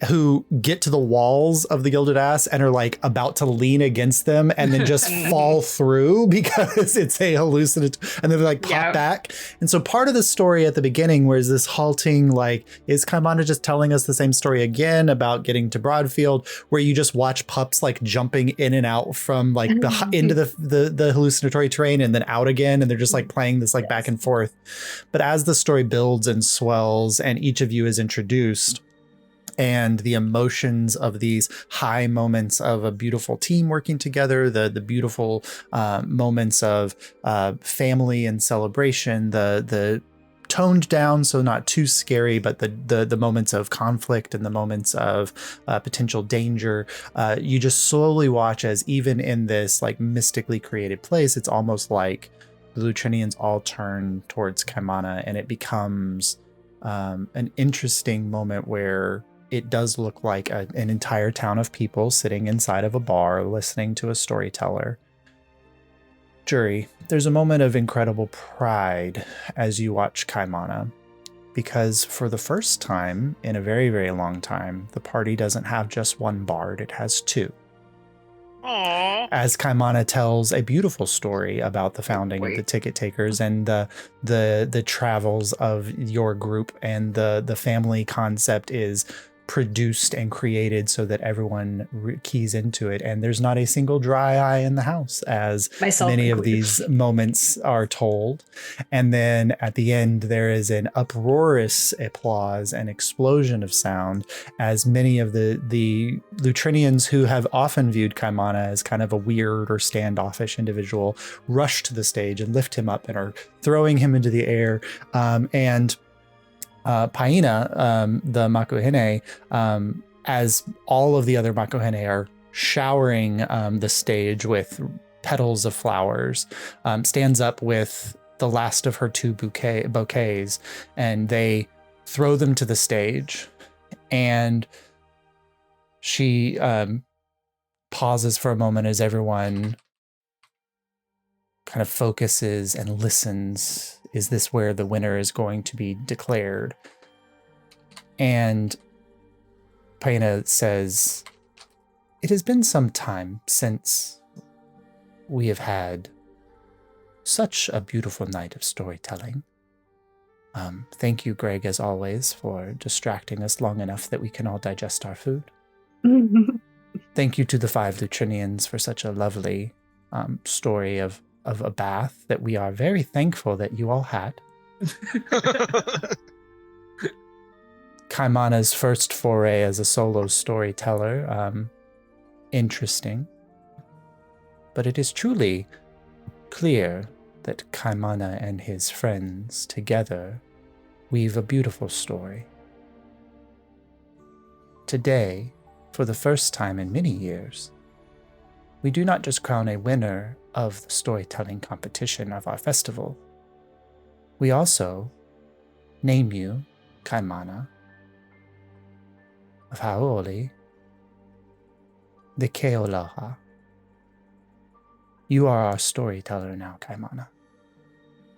who get to the walls of the Gilded Ass and are like about to lean against them and then just fall through because it's a hallucinatory, and then they like pop back. And so part of the story at the beginning, where is this halting, like, is Kaimana just telling us the same story again about getting to Broadfield, where you just watch pups like jumping in and out from like the into the hallucinatory terrain and then out again, and they're just like playing this like back and forth. But as the story builds and swells and each of you is introduced, and the emotions of these high moments of a beautiful team working together, the beautiful moments of family and celebration, the toned down, so not too scary, but the moments of conflict and the moments of potential danger, you just slowly watch as even in this like mystically created place, it's almost like the Lutrinians all turn towards Kaimana, and it becomes an interesting moment where it does look like an entire town of people sitting inside of a bar listening to a storyteller. Juri, there's a moment of incredible pride as you watch Kaimana, because for the first time in a very, very long time, the party doesn't have just one bard, it has two. Aww. As Kaimana tells a beautiful story about the founding of the Ticket Takers and the travels of your group, and the family concept is produced and created so that everyone keys into it, and there's not a single dry eye in the house as Myself many of included. these moments are told. And then at the end there is an uproarious applause and explosion of sound as many of the Lutrinians, who have often viewed Kaimana as kind of a weird or standoffish individual, rush to the stage and lift him up and are throwing him into the air, and Paina, the Makuhine, as all of the other Makuhine are showering the stage with petals of flowers, stands up with the last of her two bouquets, and they throw them to the stage. And she pauses for a moment as everyone kind of focuses and listens. Is this where the winner is going to be declared? And Paina says, "It has been some time since we have had such a beautiful night of storytelling. Thank you, Greg, as always, for distracting us long enough that we can all digest our food. Thank you to the 5 Lutrinians for such a lovely story of a bath that we are very thankful that you all had. Kaimana's first foray as a solo storyteller, interesting. But it is truly clear that Kaimana and his friends together weave a beautiful story. Today, for the first time in many years, we do not just crown a winner of the storytelling competition of our festival. We also name you Kaimana of Haoli, the Keoloha. You are our storyteller now, Kaimana.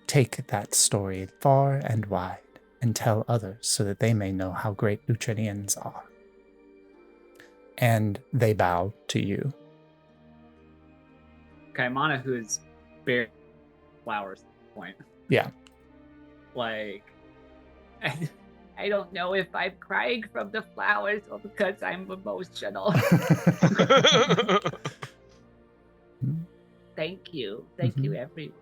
Take that story far and wide and tell others so that they may know how great Lutrinians are. and they bow to you. Kaimana, who is bare flowers at this point. Yeah. Like, I don't know if I'm crying from the flowers or because I'm emotional. Thank you. Thank you, everyone.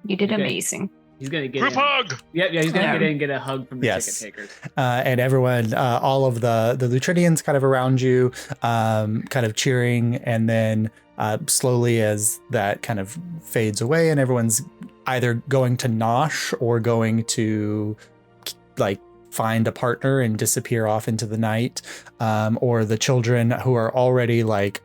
You did amazing. He's going to get Group hug! Yeah, he's going to get in and get a hug from the Yes. ticket takers. And everyone, all of the Lutrinians kind of around you, kind of cheering. And then slowly as that kind of fades away and everyone's either going to nosh or going to like find a partner and disappear off into the night, or the children who are already like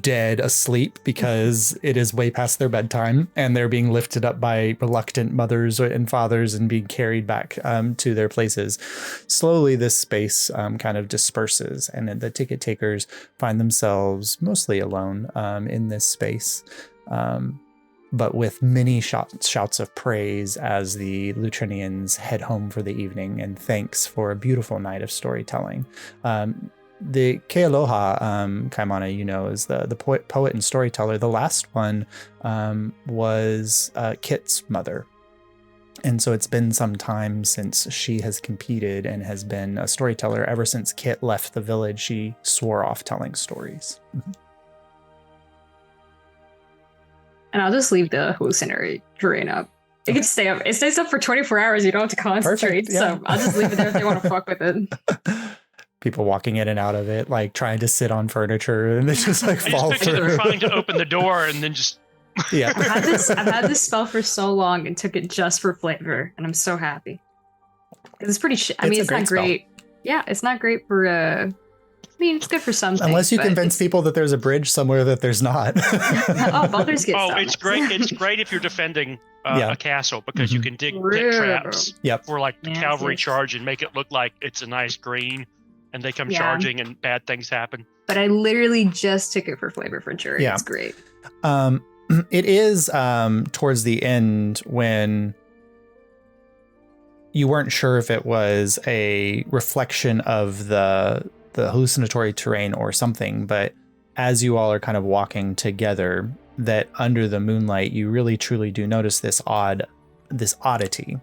dead asleep because it is way past their bedtime and they're being lifted up by reluctant mothers and fathers and being carried back to their places. Slowly this space kind of disperses and then the ticket takers find themselves mostly alone in this space, but with many shouts of praise as the Lutrinians head home for the evening and thanks for a beautiful night of storytelling. The Kealoha, Kaimana, you know, is the poet and storyteller. The last one was Kit's mother. And so it's been some time since she has competed and has been a storyteller. Ever since Kit left the village, she swore off telling stories. Mm-hmm. And I'll just leave the hallucinatory terrain up. It can stay up. It stays up for 24 hours. You don't have to concentrate. Perfect, yeah. So I'll just leave it there if they want to fuck with it. People walking in and out of it, like trying to sit on furniture, and they just like I fall just picture them through. trying to open the door and then just... Yeah. I've had this spell for so long and took it just for flavor, and I'm so happy. It's pretty. I mean, it's not great. Yeah, it's not great for. I mean, it's good for some things. Unless you convince people that there's a bridge somewhere that there's not. Oh, Baldur's Gate. Oh, it's great. It's great if you're defending Yeah. a castle because you can dig pit True. traps Yep. for like the Yes, cavalry yes. charge and make it look like it's a nice green, and they come Yeah. charging and bad things happen. But I literally just took it for flavor for Juri. Yeah. It's great. It is towards the end when you weren't sure if it was a reflection of the hallucinatory terrain or something, but as you all are kind of walking together, that under the moonlight, you really truly do notice this oddity.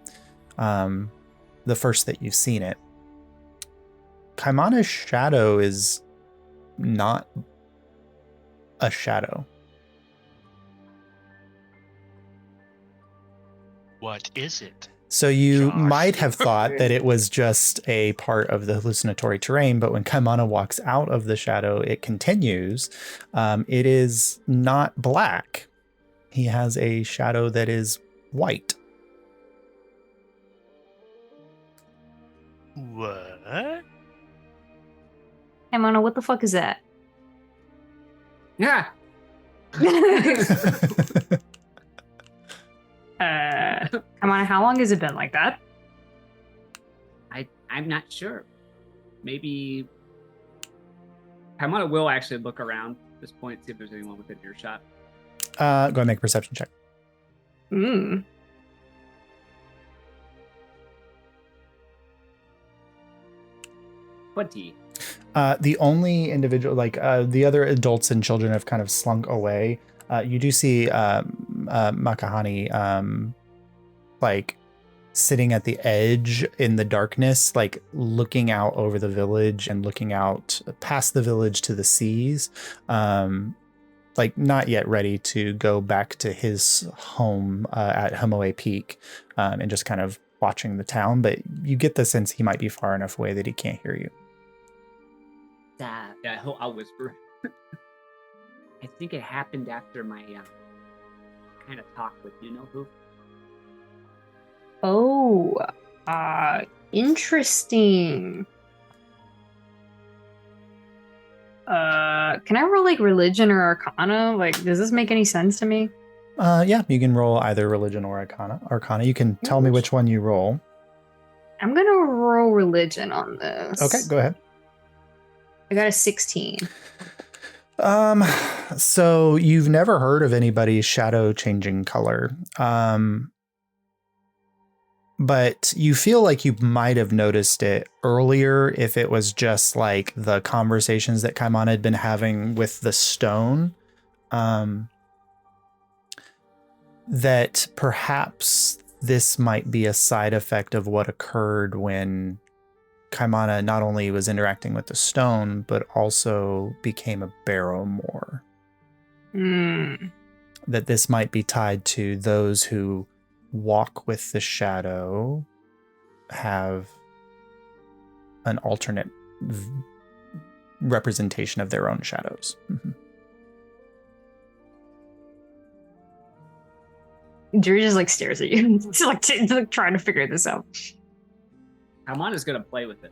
The first that you've seen it. Kaimana's shadow is not a shadow. What is it? So you Josh. might have thought that it was just a part of the hallucinatory terrain, but when Kaimana walks out of the shadow, it continues. It is not black. He has a shadow that is white. What? Hey, Mono, what the fuck is that? Yeah. Come on, how long has it been like that? I'm not sure. Maybe Kaimana will actually look around at this point, see if there's anyone within earshot. Go ahead and make a perception check. Hmm. 20. The only individual, like the other adults and children have kind of slunk away. You do see Makahani like sitting at the edge in the darkness, like looking out over the village and looking out past the village to the seas. Like not yet ready to go back to his home at Homoe Peak and just kind of watching the town. But you get the sense he might be far enough away that he can't hear you. Yeah, I'll whisper. I think it happened after my kind of talk with you know who. Oh, interesting. Can I roll like religion or arcana? Like, does this make any sense to me? Yeah, you can roll either religion or arcana. You can tell me which one you roll. I'm gonna roll religion on this. Okay, go ahead. I got a 16. So you've never heard of anybody's shadow changing color. but you feel like you might have noticed it earlier if it was just like the conversations that Kaimana had been having with the stone. That perhaps this might be a side effect of what occurred when Kaimana not only was interacting with the stone, but also became a barrowmore. That this might be tied to those who walk with the shadow have an alternate representation of their own shadows. Juri just like stares at you. It's like trying to figure this out. Kaimana's gonna play with it.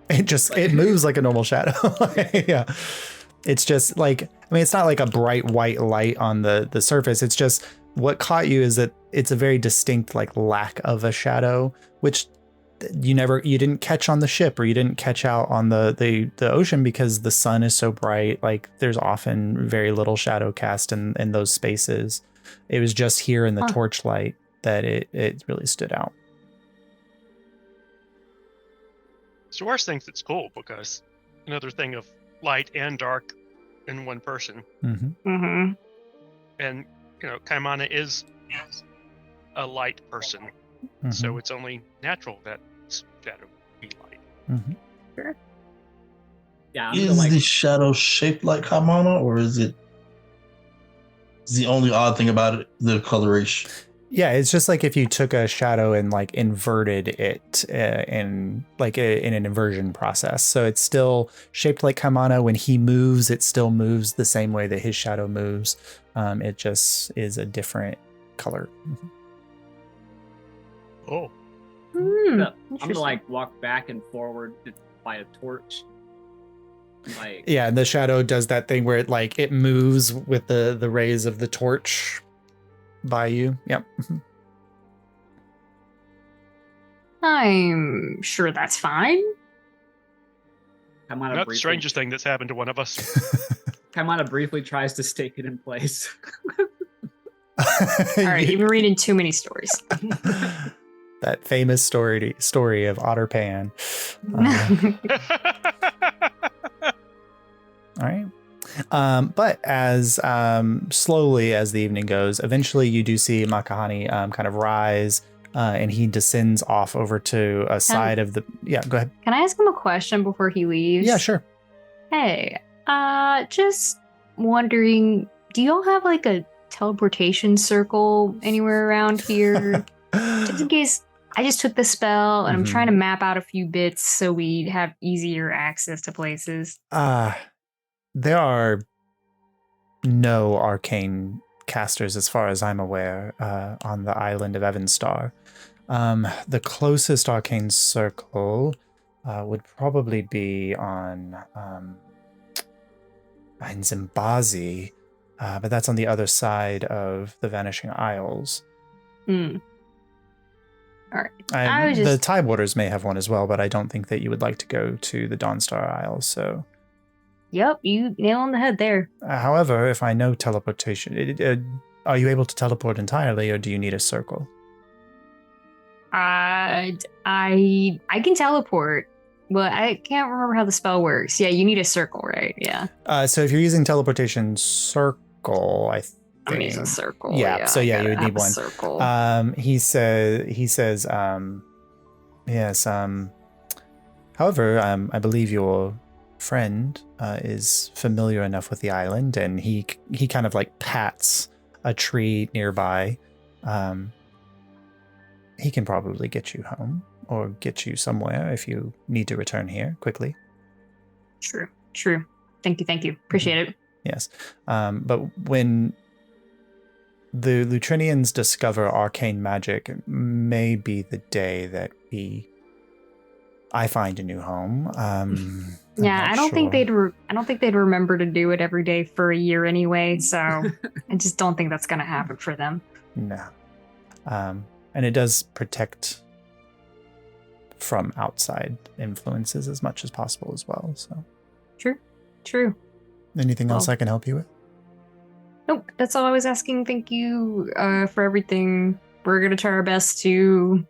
It moves like a normal shadow. Yeah. It's just like, I mean, it's not like a bright white light on the surface. It's just what caught you is that it's a very distinct like lack of a shadow, which you didn't catch on the ship, or you didn't catch out on the ocean because the sun is so bright. Like there's often very little shadow cast in those spaces. It was just here in the torchlight that it really stood out. Soares thinks it's cool because another thing of light and dark in one person. Mm-hmm. And, Kaimana is a light person. So it's only natural that shadow be light. Sure. Yeah. Is the shadow shaped like Kaimana, or is the only odd thing about it the coloration? Yeah, it's just like if you took a shadow and like inverted it in an inversion process. So it's still shaped like Kaimana. When he moves, it still moves the same way that his shadow moves. It just is a different color. Oh. I'm gonna like walk back and forward by a torch. Like, yeah, and the shadow does that thing where it moves with the rays of the torch by you. Yep. I'm sure that's fine. Kaimana Not the strangest thing that's happened to one of us. Kaimana briefly tries to stake it in place. All right, you've been reading too many stories. That famous story of Otter Pan. All right. But as slowly as the evening goes, eventually you do see Makahani kind of rise, and he descends off over to a side of the... Yeah, go ahead. Can I ask him a question before he leaves? Yeah, sure. Hey, just wondering, do y'all have like a teleportation circle anywhere around here? Just in case I just took the spell and I'm trying to map out a few bits so we have easier access to places. There are no arcane casters, as far as I'm aware, on the island of Evenstar. The closest arcane circle would probably be in Zimbazi, but that's on the other side of the Vanishing Isles. All right. The Tidewaters may have one as well, but I don't think that you would like to go to the Dawnstar Isles, so... Yep, you nail on the head there. However, if I know teleportation, are you able to teleport entirely, or do you need a circle? I can teleport, but I can't remember how the spell works. Yeah, you need a circle, right? Yeah. So if you're using teleportation circle, I'm using circle. Yeah. So yeah, you would need one. Circle. He says. Yes. However, I believe your friend is familiar enough with the island, and he kind of like pats a tree nearby. He can probably get you home or get you somewhere if you need to return here quickly. True. Thank you. Appreciate it. Yes. But when the Lutrinians discover arcane magic, it may be the day that I find a new home. I don't think they'd remember to do it every day for a year anyway. So I just don't think that's going to happen for them. No. And it does protect from outside influences as much as possible as well. So True. Anything else I can help you with? Nope. That's all I was asking. Thank you for everything. We're going to try our best to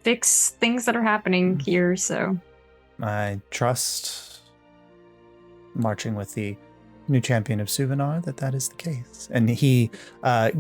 fix things that are happening here, so. I trust, marching with the new champion of Suvanar, that is the case. And he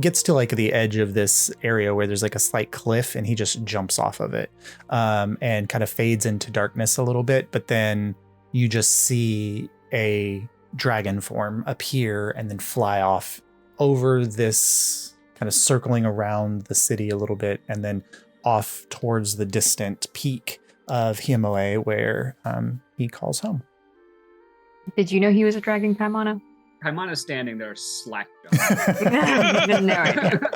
gets to like the edge of this area where there's like a slight cliff, and he just jumps off of it and kind of fades into darkness a little bit. But then you just see a dragon form appear and then fly off over this, kind of circling around the city a little bit, and then off towards the distant peak of Hiamoe, where he calls home. Did you know he was a dragon, Kaimana? Kaimana's standing there slack No idea.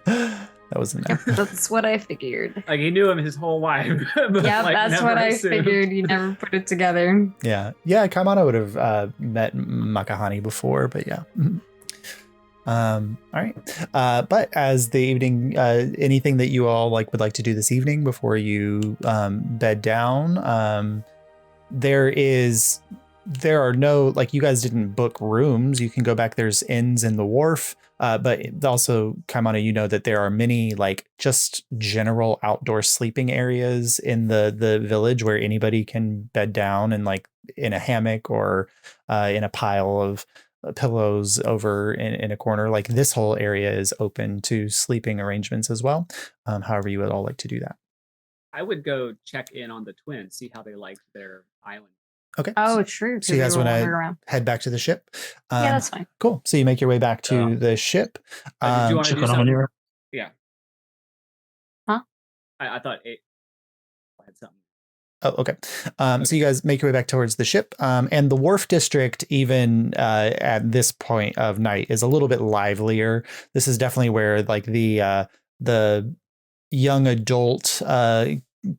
That was in there. That's what I figured. Like he knew him his whole life. But Yeah, like, that's never what I assumed. figured. You never put it together. Yeah. Kaimana would have met Makahani before, but yeah. All right. But as the evening, anything that you all would like to do this evening before you bed down, there are no, you guys didn't book rooms. You can go back. There's inns in the wharf. But also, Kaimana, you know that there are many just general outdoor sleeping areas in the village where anybody can bed down and in a hammock or in a pile of pillows over in a corner. This whole area is open to sleeping arrangements as well. However you would all like to do that. I would go check in on the twins, see how they liked their island. Okay. Oh, true. So you guys want to head back to the ship? Yeah, that's fine. Cool. So you make your way back to the ship. Did you want to check do on something? Alyria. Yeah. Huh? I thought I had something. Oh, okay. So you guys make your way back towards the ship. And the wharf district, even at this point of night, is a little bit livelier. This is definitely where the young adult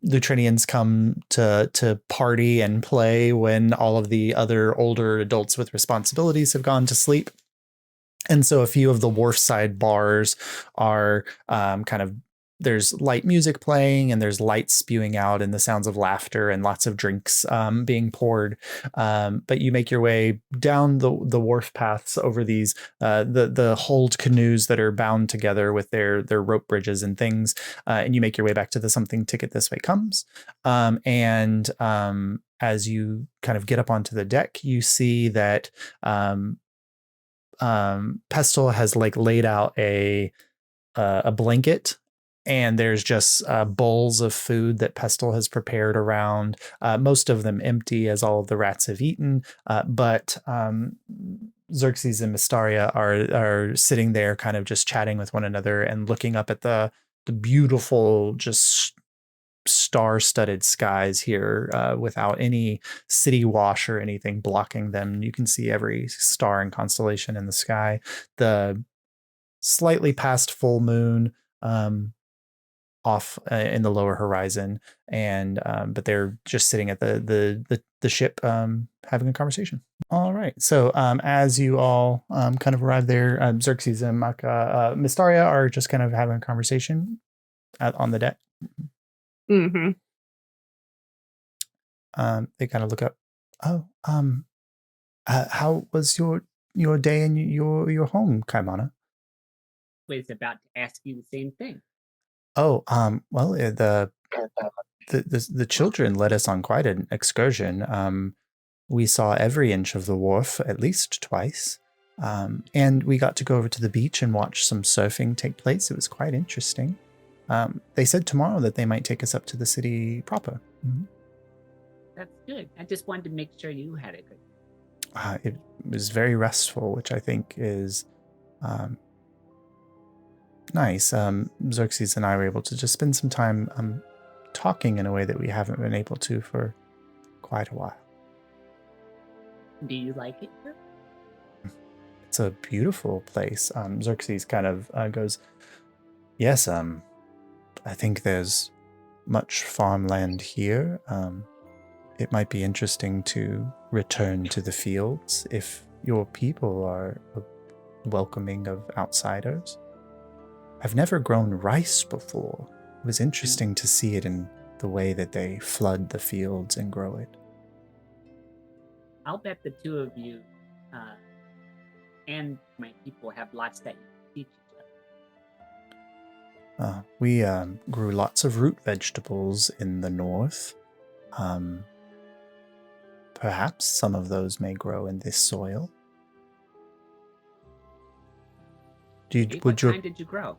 Lutrinians come to party and play when all of the other older adults with responsibilities have gone to sleep. And so a few of the wharfside bars are there's light music playing, and there's lights spewing out and the sounds of laughter and lots of drinks being poured. But you make your way down the wharf paths over these the hulled canoes that are bound together with their rope bridges and things, and you make your way back to the Something Ticket This Way Comes. And as you kind of get up onto the deck, you see that Pestle has laid out a blanket. And there's just bowls of food that Pestle has prepared around, most of them empty as all of the rats have eaten. But Xerxes and Mystaria are sitting there kind of just chatting with one another and looking up at the beautiful, just star-studded skies here without any city wash or anything blocking them. You can see every star and constellation in the sky. The slightly past full moon off in the lower horizon, and but they're just sitting at the ship having a conversation. All right, so as you all kind of arrive there, Xerxes and Mystaria are just kind of having a conversation on the deck. Mm-hmm. They kind of look up. Oh, how was your day in your home, Kaimana? I was about to ask you the same thing. Oh, well, the children led us on quite an excursion. We saw every inch of the wharf at least twice. And we got to go over to the beach and watch some surfing take place. It was quite interesting. They said tomorrow that they might take us up to the city proper. Mm-hmm. That's good. I just wanted to make sure you had a good. It was very restful, which I think is nice. Xerxes and I were able to just spend some time talking in a way that we haven't been able to for quite a while. Do you like it? It's a beautiful place. Xerxes kind of goes, yes, I think there's much farmland here. It might be interesting to return to the fields if your people are welcoming of outsiders. I've never grown rice before. It was interesting to see it in the way that they flood the fields and grow it. I'll bet the two of you and my people have lots that you can teach each other. We grew lots of root vegetables in the north. Perhaps some of those may grow in this soil. What kind did you grow?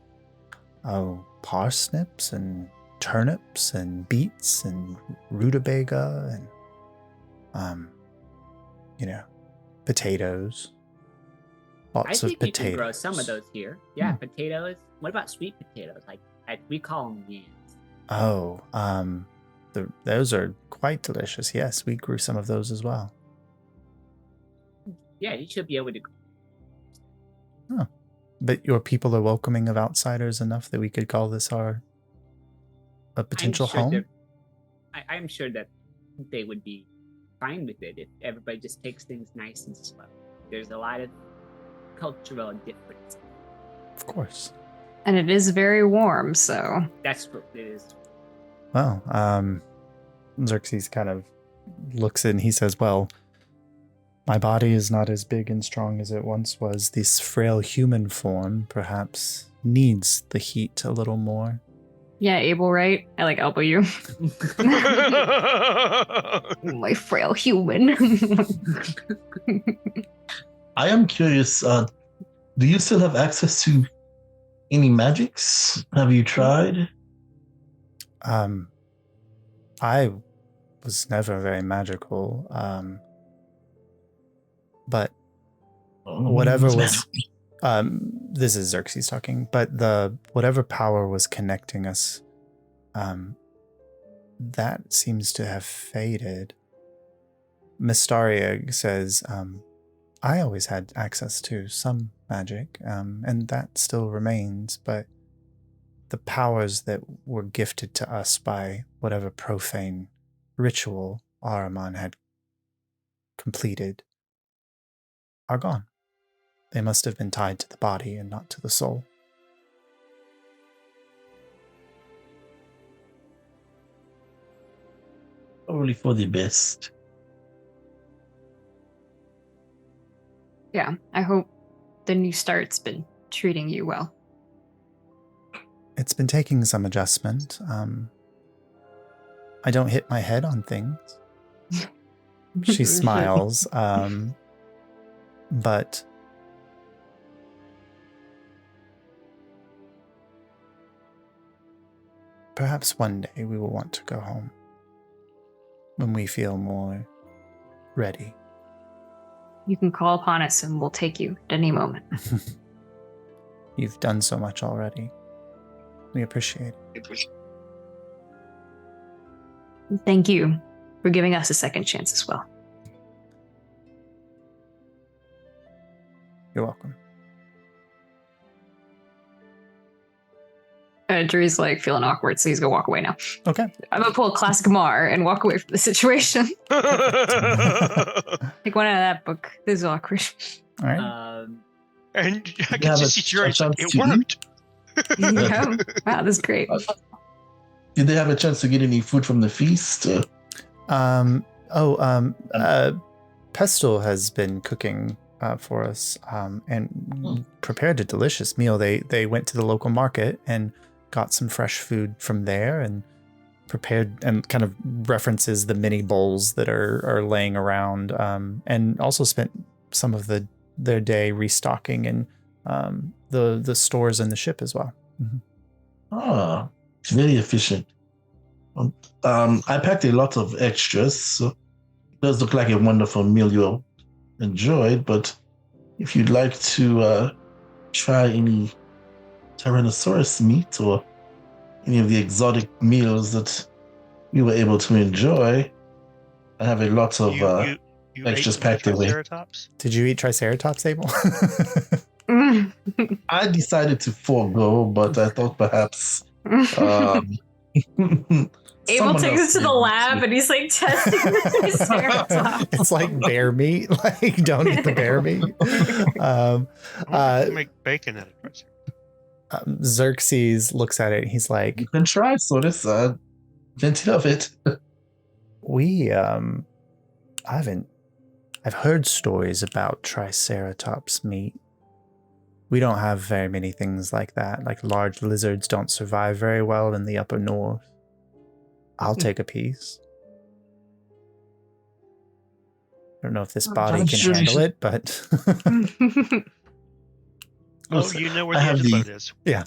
Oh, parsnips and turnips and beets and rutabaga and potatoes. Lots of I think potatoes. you can grow some of those here. Yeah, potatoes. What about sweet potatoes? We call them yams. Oh, those are quite delicious. Yes, we grew some of those as well. Yeah, you should be able to. Oh, but your people are welcoming of outsiders enough that we could call this a potential home? I'm sure that they would be fine with it if everybody just takes things nice and slow. There's a lot of cultural difference. Of course. And it is very warm, so. That's what it is. Well, Xerxes kind of looks in. He says, well, my body is not as big and strong as it once was. This frail human form perhaps needs the heat a little more. Yeah, Able, right? I elbow you. My frail human. I am curious, do you still have access to any magics? Have you tried? I was never very magical, but whatever was... this is Xerxes talking, but whatever power was connecting us, that seems to have faded. Mystaria says, I always had access to some magic, and that still remains, but the powers that were gifted to us by whatever profane ritual Ahriman had completed are gone. They must have been tied to the body and not to the soul. Probably for the best. Yeah, I hope the new start's been treating you well. It's been taking some adjustment. I don't hit my head on things. She smiles, but perhaps one day we will want to go home when we feel more ready. You can call upon us and we'll take you at any moment. You've done so much already. We appreciate it. Thank you for giving us a second chance as well. You're welcome. Drew's feeling awkward, so he's gonna walk away now. Okay. I'm gonna pull a classic Mar and walk away from the situation. Take one out of that book. This is awkward. All right. And I can just see Juri. It worked. Yeah. Wow, this is great. Did they have a chance to get any food from the feast? Pestle has been cooking for us and prepared a delicious meal. They went to the local market and got some fresh food from there and prepared, and kind of references the mini bowls that are laying around, and also spent some of their day restocking in the stores in the ship as well. Mm-hmm. It's very efficient. I packed a lot of extras, so it does look like a wonderful meal you'll enjoy, but if you'd like to try any Tyrannosaurus meat or any of the exotic meals that we were able to enjoy, I have a lot of you extras ate packed away. Triceratops? Did you eat Triceratops, Abel? I decided to forego, but I thought perhaps Abel takes it to the lab and he's testing the Triceratops. It's like bear meat. Don't eat the bear meat. Make bacon out of Triceratops. Xerxes looks at it and he's like, you can try, so this plenty of it. I've heard stories about Triceratops meat. We don't have very many things like that. Like large lizards don't survive very well in the upper north. I'll take a piece. I don't know if this body I'm can sure you handle should- it, but Oh, you know where I the have other the- boat is. yeah.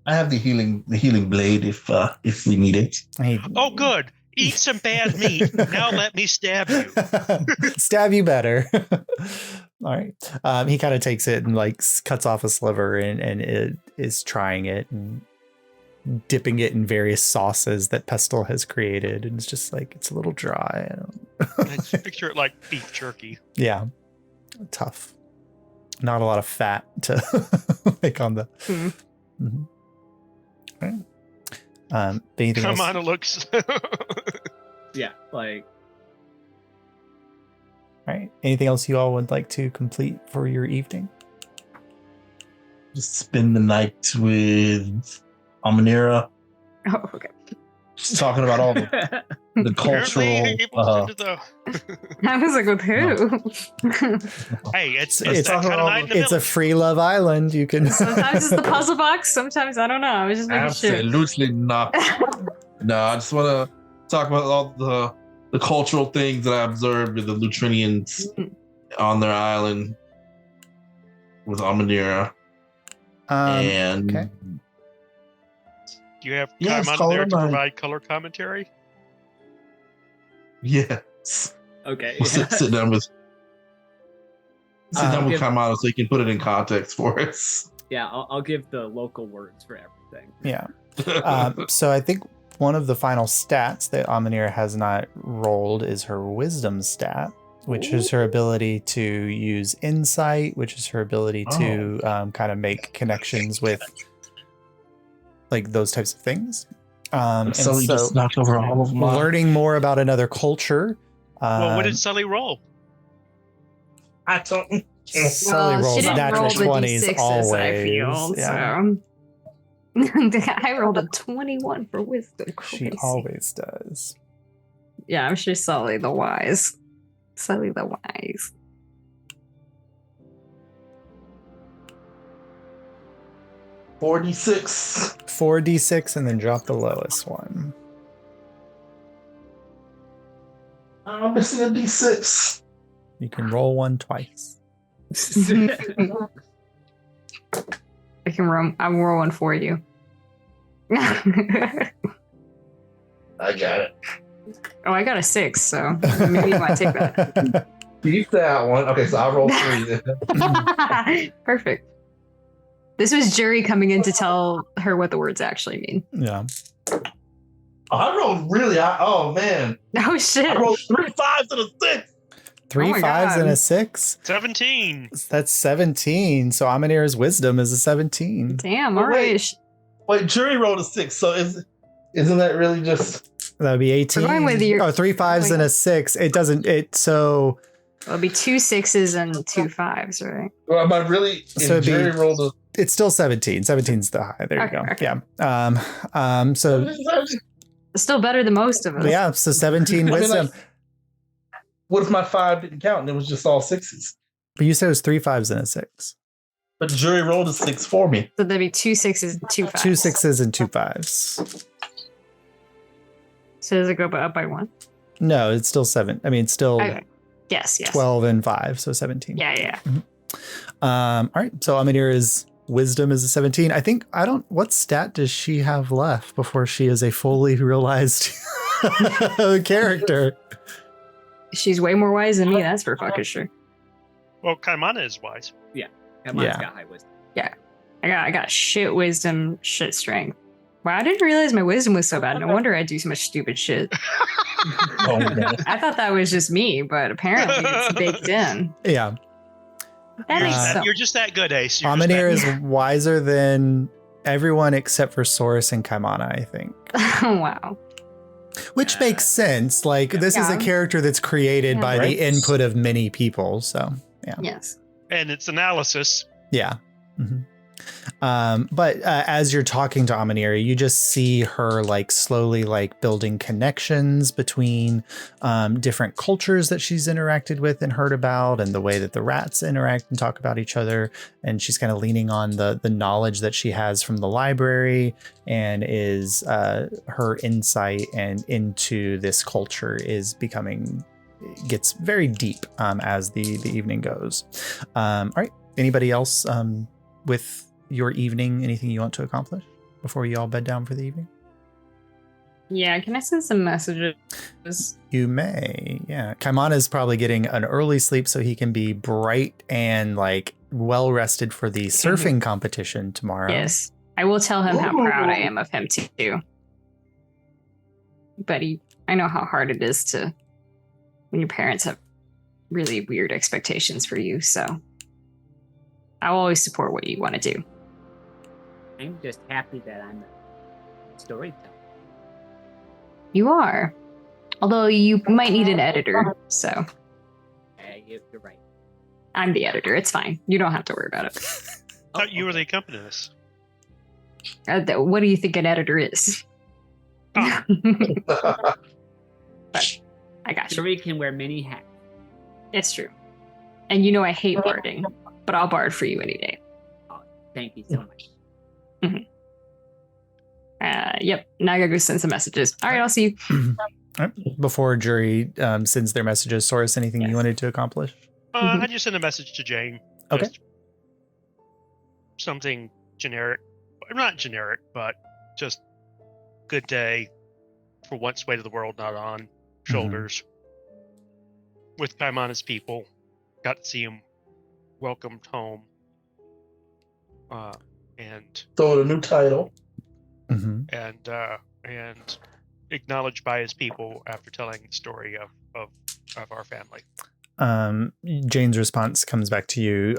I have the healing blade if we need it. He, Oh, good. Eat some bad meat. Now let me stab you. stab you better. All right. He kind of takes it and like cuts off a sliver and it is trying it and dipping it in various sauces that Pestle has created, and it's just like it's a little dry. I picture it like beef jerky. Yeah, tough. Not a lot of fat to make on the. Mm-hmm. Right. Anything Come else? on, it looks. Yeah, like All right. Anything else you all would like to complete for your evening? Just spend the night with Amanira, Oh, okay. just talking about all the Apparently, cultural. Abel's into the. I was like, with who? Hey, it's It's that kind of night in the It's a village. free love island. You can. Sometimes it's the puzzle box. Sometimes I don't know. I was just making sure. Absolutely not. No, I just want to talk about all the cultural things that I observed with the Lutrinians on their island with Amanira. And okay. Do you have Yeah, time it's on there to color line. provide color commentary? yes, okay. we'll sit down with give- Kamado so he can put it in context for us. Yeah, I'll give the local words for everything. Yeah. So I think one of the final stats that Amanir has not rolled is her wisdom stat, which is her ability to use insight, which is her ability to kind of make connections with like those types of things. And So he just knocked over all of my. learning more about another culture. Well, what did Sully roll? I don't. Sully Well, rolls she didn't natural roll the 20s D6s, always. I feel, Yeah. so. I rolled a 21 for wisdom. She Crazy. always does. Yeah, I'm sure Sully the Wise. Sully the Wise. 46. 4d6 and then drop the lowest one. I'm missing a D6. You can roll one twice. I can roll. I'll roll one for you. I got it. Oh, I got a 6, so maybe you might take that. Keep that one. Okay, so I rolled 3 then. Perfect. This was Juri coming in to tell her what the words actually mean. Yeah. Oh, I rolled really high. Oh, man. Oh shit! I rolled 3 5s and a 6. 3 Oh my 5s and God. a 6. 17. That's 17. So Amanir's wisdom is a 17. Damn. Oh, All wait. right. Wait, Jury rolled a 6. So isn't that really just. That would be 18. We're going with your- Oh, 3 5s and a 6. It doesn't. So It'll be 2 6s and 2 5s, right? Well, am I really. So If it'd be- Jury rolled a. it's still 17. 17's the high. There you Okay, go. okay. Yeah. So It's still better than most of us. yeah. So 17 I mean, wisdom. like, what if my 5 didn't count and it was just all 6s? But you said it was 3 5s and a 6. But the jury rolled a 6 for me. So there'd be 2 6s and 2 5s. 2 6s and 2 5s. So does it go up by 1? No, it's still 7. I mean, it's still Okay. Yes. 12 and 5. So 17. Yeah. All right. So Amanir's wisdom is a 17. What stat does she have left before she is a fully realized character? She's way more wise than me. That's for fucking sure. Well, Kaimana is wise. Mine's Yeah. got high wisdom. I got shit wisdom, shit strength. Wow, I didn't realize my wisdom was so bad. No wonder I do so much stupid shit. Oh, man. I thought that was just me, but apparently it's baked in. Yeah. That makes sense. You're just that good, Ace. You're just Amanir that- is wiser than everyone except for Saurus and Kaimana, I think. Wow. Which makes sense. Like, this is a Yeah. character that's created Yeah. by Right. the input of many people. So, Yes. And it's analysis. yeah. Mhm. But as you're talking to Amaniri, you just see her like slowly like building connections between different cultures that she's interacted with and heard about, and the way that the rats interact and talk about each other. And she's kind of leaning on the knowledge that she has from the library, and is her insight and into this culture gets very deep as the evening goes. All right. Anybody else with your evening, anything you want to accomplish before you all bed down for the evening? Yeah, can I send some messages? You may. Yeah. Kaimana is probably getting an early sleep so he can be bright and like well rested for the surfing competition tomorrow. Yes. I will tell him how proud I am of him too. But I know how hard it is when your parents have really weird expectations for you, so I'll always support what you want to do. I'm just happy that I'm a storyteller. You are. Although you might need an editor, so. You're right. I'm the editor. It's fine. You don't have to worry about it. I thought you were the accompanist. What do you think an editor is? Oh. But I got you. Juri can wear many hats. It's true. And you know I hate barding, but I'll bard for you any day. Oh, thank you so much. Yep. Now I gotta go send some messages. All right, I'll see you. Before Juri sends their messages, Saurus, anything you wanted to accomplish? I just sent a message to Jane. Okay. Just something generic. Not generic, but just good day. For once, weight of the world not on shoulders. With Kaimana's people. Got to see him welcomed home. And So the new title. And acknowledged by his people after telling the story of our family. Jane's response comes back to you.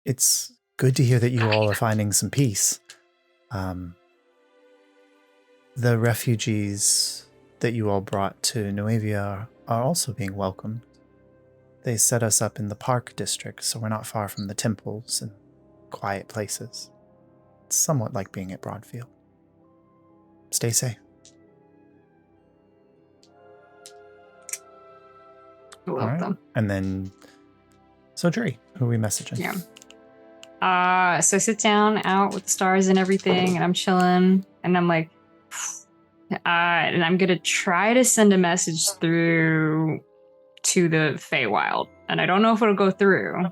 It's good to hear that you all are finding some peace. The refugees that you all brought to Nuevia are also being welcomed. They set us up in the park district, so we're not far from the temples and quiet places. It's somewhat like being at Broadfield. Stay safe. You're All right. welcome. And then, so Juri, who are we messaging? Yeah. So I sit down out with the stars and everything, and I'm chilling, and I'm like, and I'm gonna try to send a message through to the Feywild, and I don't know if it'll go through.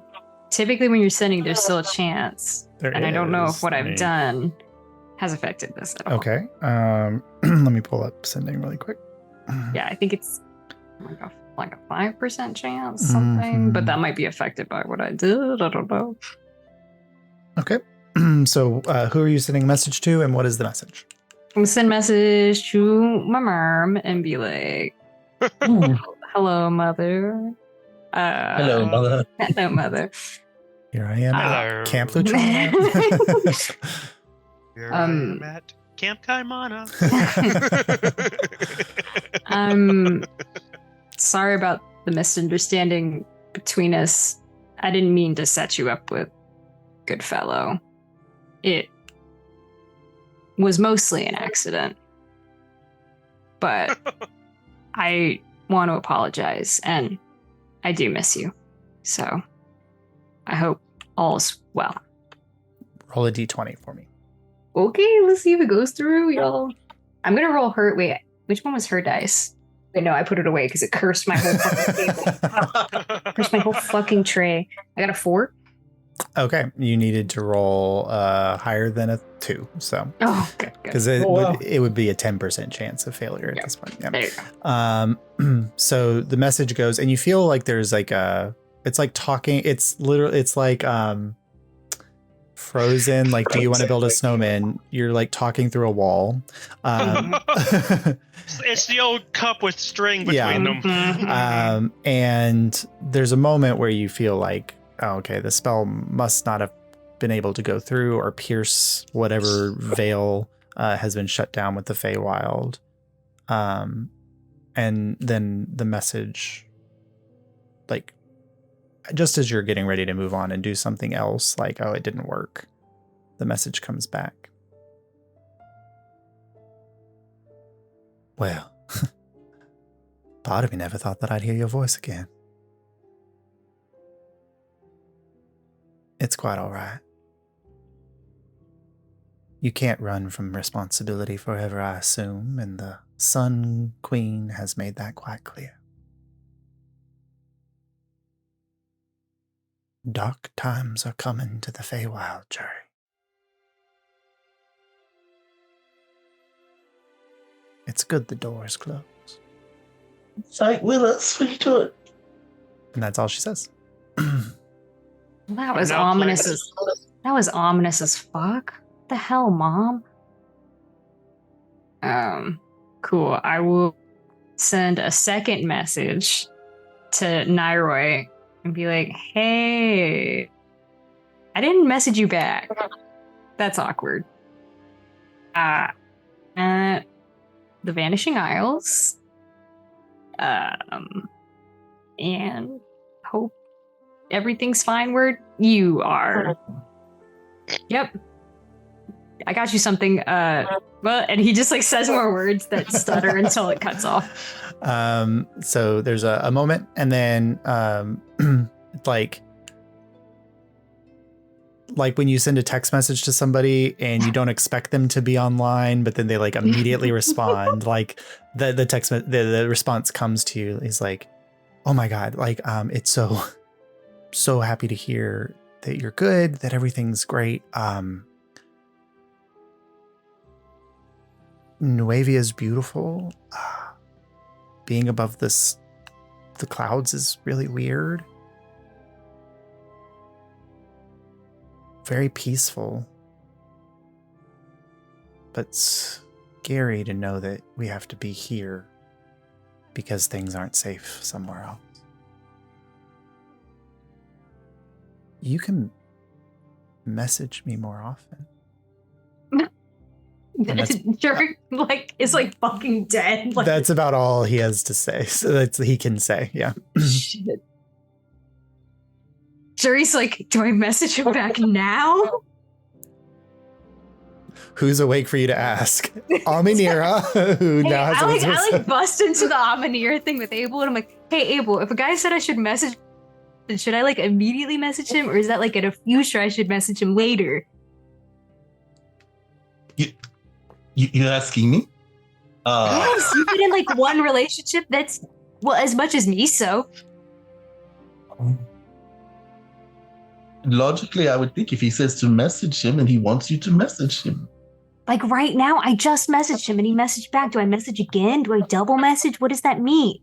Typically, when you're sending, there's still a chance, I don't know if what I've done has affected this at all. Okay. Let me pull up sending really quick. Yeah, I think it's like a 5% chance, something, but that might be affected by what I did. I don't know. Okay. So, who are you sending a message to, and what is the message? I'm gonna send a message to my mom and be like, "Hello, mother." Hello, mother. Hello, mother. Here I am Hello. at Camp Lutrinians. Here I am at Camp Kaimana. I'm sorry about the misunderstanding between us. I didn't mean to set you up with Goodfellow. It was mostly an accident. But I want to apologize, and I do miss you. So I hope all's well. Roll a d20 for me. Okay, let's see if it goes through, y'all. I'm gonna roll her. Wait, which one was her dice? Wait, no, I put it away because it cursed my whole fucking table. Cursed my whole fucking tray. I got a 4. Okay, you needed to roll higher than a 2, so Oh, good. because it would be a 10% chance of failure at this point. Yeah. There you go. So the message goes, and you feel like there's like it's like talking. It's literally, it's like Frozen. Like, do you want to build a snowman? You're like talking through a wall. It's the old cup with string between them. And there's a moment where you feel like, oh, okay, the spell must not have been able to go through or pierce whatever veil has been shut down with the Feywild. And then the message like just as you're getting ready to move on and do something else, like, oh, it didn't work, the message comes back. Well, part of me never thought that I'd hear your voice again. It's quite all right. You can't run from responsibility forever, I assume, and the Sun Queen has made that quite clear. Dark times are coming to the Feywild, Juri. It's good the door is closed. Sight with us, we do it. And that's all she says. That was Now ominous play. as that was ominous as fuck. What the hell, Mom? Cool. I will send a second message to Nairoy and be like, hey, I didn't message you back. That's awkward. The Vanishing Isles. And hope everything's fine where you are. Yep. I got you something. Well, and he just like says more words that stutter until it cuts off. So there's a moment, and then like when you send a text message to somebody and you don't expect them to be online, but then they like immediately respond. Like the text, the response comes to you. He's like, "Oh my god! Like it's so happy to hear that you're good, that everything's great. Nuevia is beautiful. Being above the clouds is really weird. Very peaceful. But scary to know that we have to be here because things aren't safe somewhere else. You can message me more often." Juri like is like fucking dead. Like, That's about all he has to say. So he can say, yeah. shit. Juri's like, do I message him back now? Who's awake for you to ask? Aminira, who Hey, now has I like bust into the Amanir thing with Able, and I'm like, hey Able, if a guy said I should message, should I like immediately message him, or is that like in a future I should message him later? You're asking me? Yes, you've been in like one relationship that's as much as me, so Logically, I would think if he says to message him and he wants you to message him. like right now I just messaged him and he messaged back. Do I message again? Do I double message? What does that mean?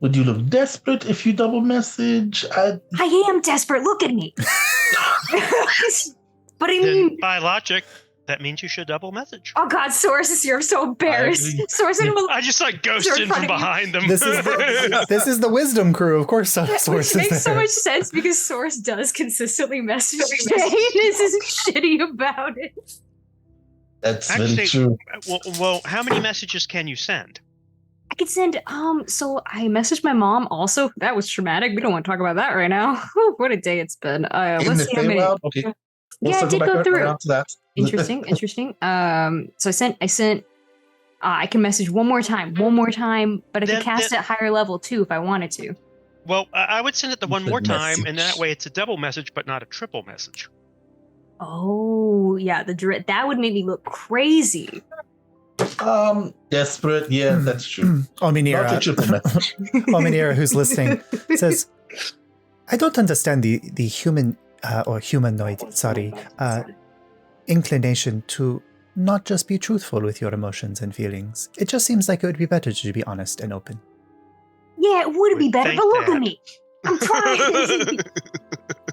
Would you look desperate if you double message? I am desperate. Look at me. But I mean, Then by logic, that means you should double message. oh god, Source is here. I'm so embarrassed. agree. Source and I just like ghost They're in from funny. behind them. This is the wisdom crew, of course. which Source is makes so there. much sense because Source does consistently message Jane. This isn't shitty about it. That's Actually, very true. well, how many messages can you send? I could send so I messaged my mom also. That was traumatic. We don't want to talk about that right now. Whew, what a day it's been. In Let's the see how many. Feywild? Okay. Yeah, I did go through. around to that. Interesting. So I sent I can message one more time, but I Then- could cast then- at higher level too if I wanted to. Well, I would send it the one The more time, and message. that way it's a double message, but not a triple message. Oh yeah, that would make me look crazy. Desperate. Yeah, that's true. Not a Aminira, triple message. Aminira, who's listening, says, "I don't understand the human or humanoid, inclination to not just be truthful with your emotions and feelings. It just seems like it would be better to be honest and open." Yeah, it would be Would better, think but look that. at me. I'm trying.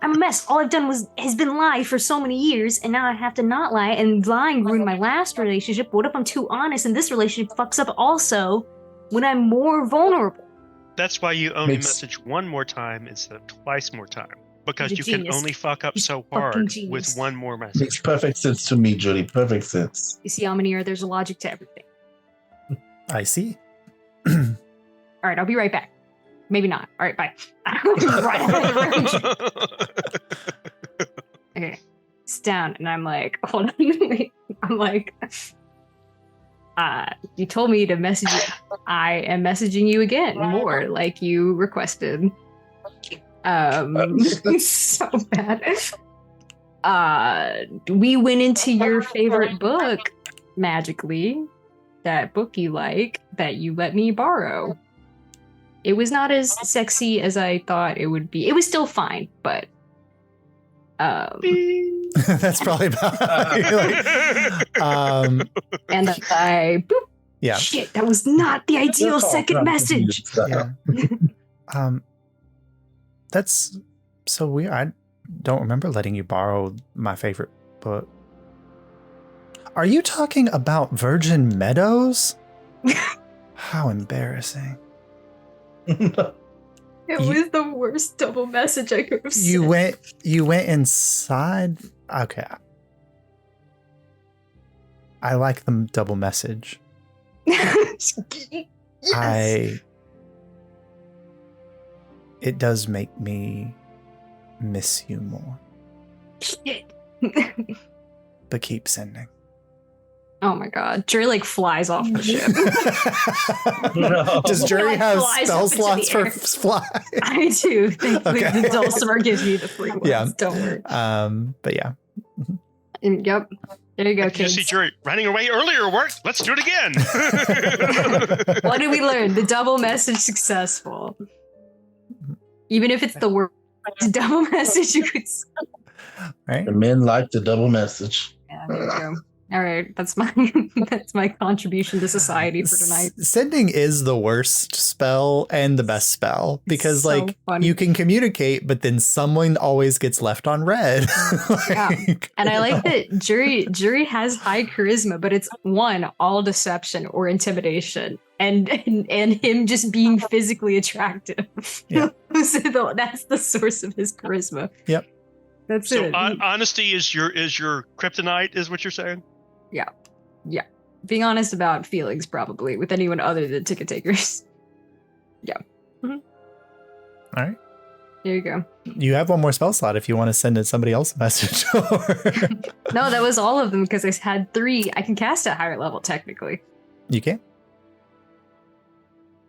I'm a mess. All I've done has been lie for so many years, and now I have to not lie. And lying ruined my last relationship. What if I'm too honest and this relationship fucks up also when I'm more vulnerable? That's why you only Makes- message one more time instead of twice more time. Because He's a you genius. can only fuck up He's so fucking hard genius. with one more Makes message. perfect sense to me, Judy. Perfect sense. You see, Amanir, there's a logic to everything. I see. All right, I'll be right back. maybe not. All right, bye. Right out of the room. Okay, it's down, and I'm like, hold on, wait. I'm like, you told me to message you. I am messaging you again, more like you requested. So bad. We went into your favorite book magically. That book you like that you let me borrow. It was not as sexy as I thought it would be. It was still fine, but That's probably about and I boop. Yeah. Shit, that was not the ideal second message. Yeah. That's so weird. I don't remember letting you borrow my favorite book. Are you talking about Virgin Meadows? How embarrassing. It was the worst double message I could have sent. You went inside. Okay. I like the double message. Yes. It does make me miss you more. Shit. But keep sending. Oh my god. Juri like flies off the ship. No. Does Juri Like, have flies spell up into slots the for air. fly? I do. Thankfully, Okay. the dulcimer gives me the free ones. Yeah. Don't worry. But yeah. And, yep. There you go, You kids. see Juri running away earlier worked. Let's do it again. What did we learn? The double message successful. Even if it's the worst double message you could say. Right? The men like the double message. Yeah, there you go. All right, that's my contribution to society for tonight. Sending is the worst spell and the best spell because so like funny. you can communicate, but then someone always gets left on red. Like, And I like that Juri has high charisma, but it's one, all deception or intimidation, and him just being physically attractive. Yeah. So that's the source of his charisma. Yep. That's So it. honesty is your kryptonite, is what you're saying? Being honest about feelings, probably, with anyone other than ticket takers. all right. There you go. You have one more spell slot if you want to send somebody else a message. No, that was all of them because I had 3. I can cast at higher level, technically. You can.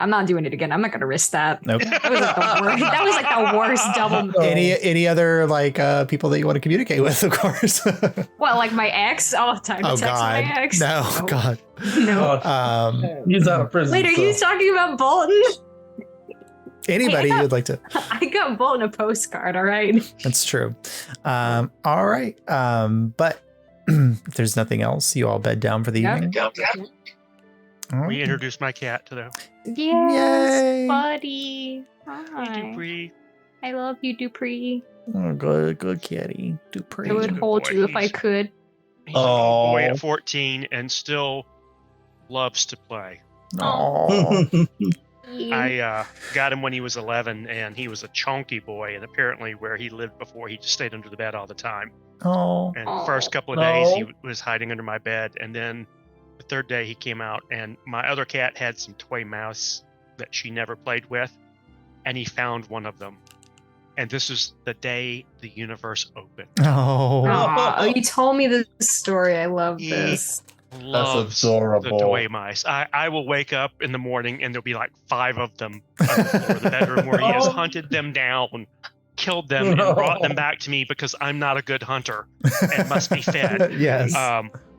I'm not doing it again. I'm not going to risk that. Nope. That was like the worst. That was like the worst double. Any other like people that you want to communicate with, of course. Well, like my ex. All the time. Oh Text my God. ex. No, God. No. He's out of prison. Wait, are you talking about Bolton? Anybody Wait, you'd like to. I got Bolton a postcard. All right. That's true. All right. But if there's nothing else, you all bed down for the Yep. evening. All right. We introduced my cat to them. Yes, Yay. buddy. Hey, Hi. Dupree. I love you, Dupree. Oh, good kitty. Dupree. I would good hold boy. you if I He's- could. He's a little boy Aw. at 14 and still loves to play. Aw. I got him when he was 11, and he was a chunky boy. And apparently, where he lived before, he just stayed under the bed all the time. Oh. And Aw. the first couple of days, he No. was hiding under my bed. And then the third day, he came out, and my other cat had some toy mouse that she never played with, and he found one of them. And this is the day the universe opened. Oh. Aw, oh, you told me this story. I love He this. Loves adorable. the toy mice. I will wake up in the morning and there'll be like 5 of them on the floor of the bedroom where he has hunted them down, killed them, and brought them back to me because I'm not a good hunter and must be fed. Yes.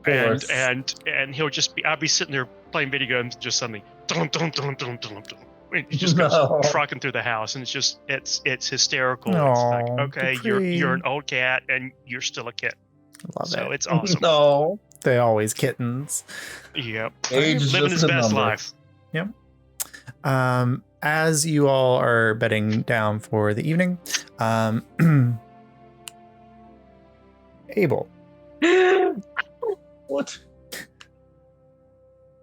course. And he'll just be. I'll be sitting there playing video games, and just suddenly, dun, dun, dun, dun, dun, dun. And he just goes No. trucking through the house, and it's hysterical. Aw, It's like, okay, Dupree. you're an old cat, and you're still a kitten. Love So it. it's awesome. No. They're always kittens. Yep, Age is living just his a best number. life. As you all are bedding down for the evening, Able, What?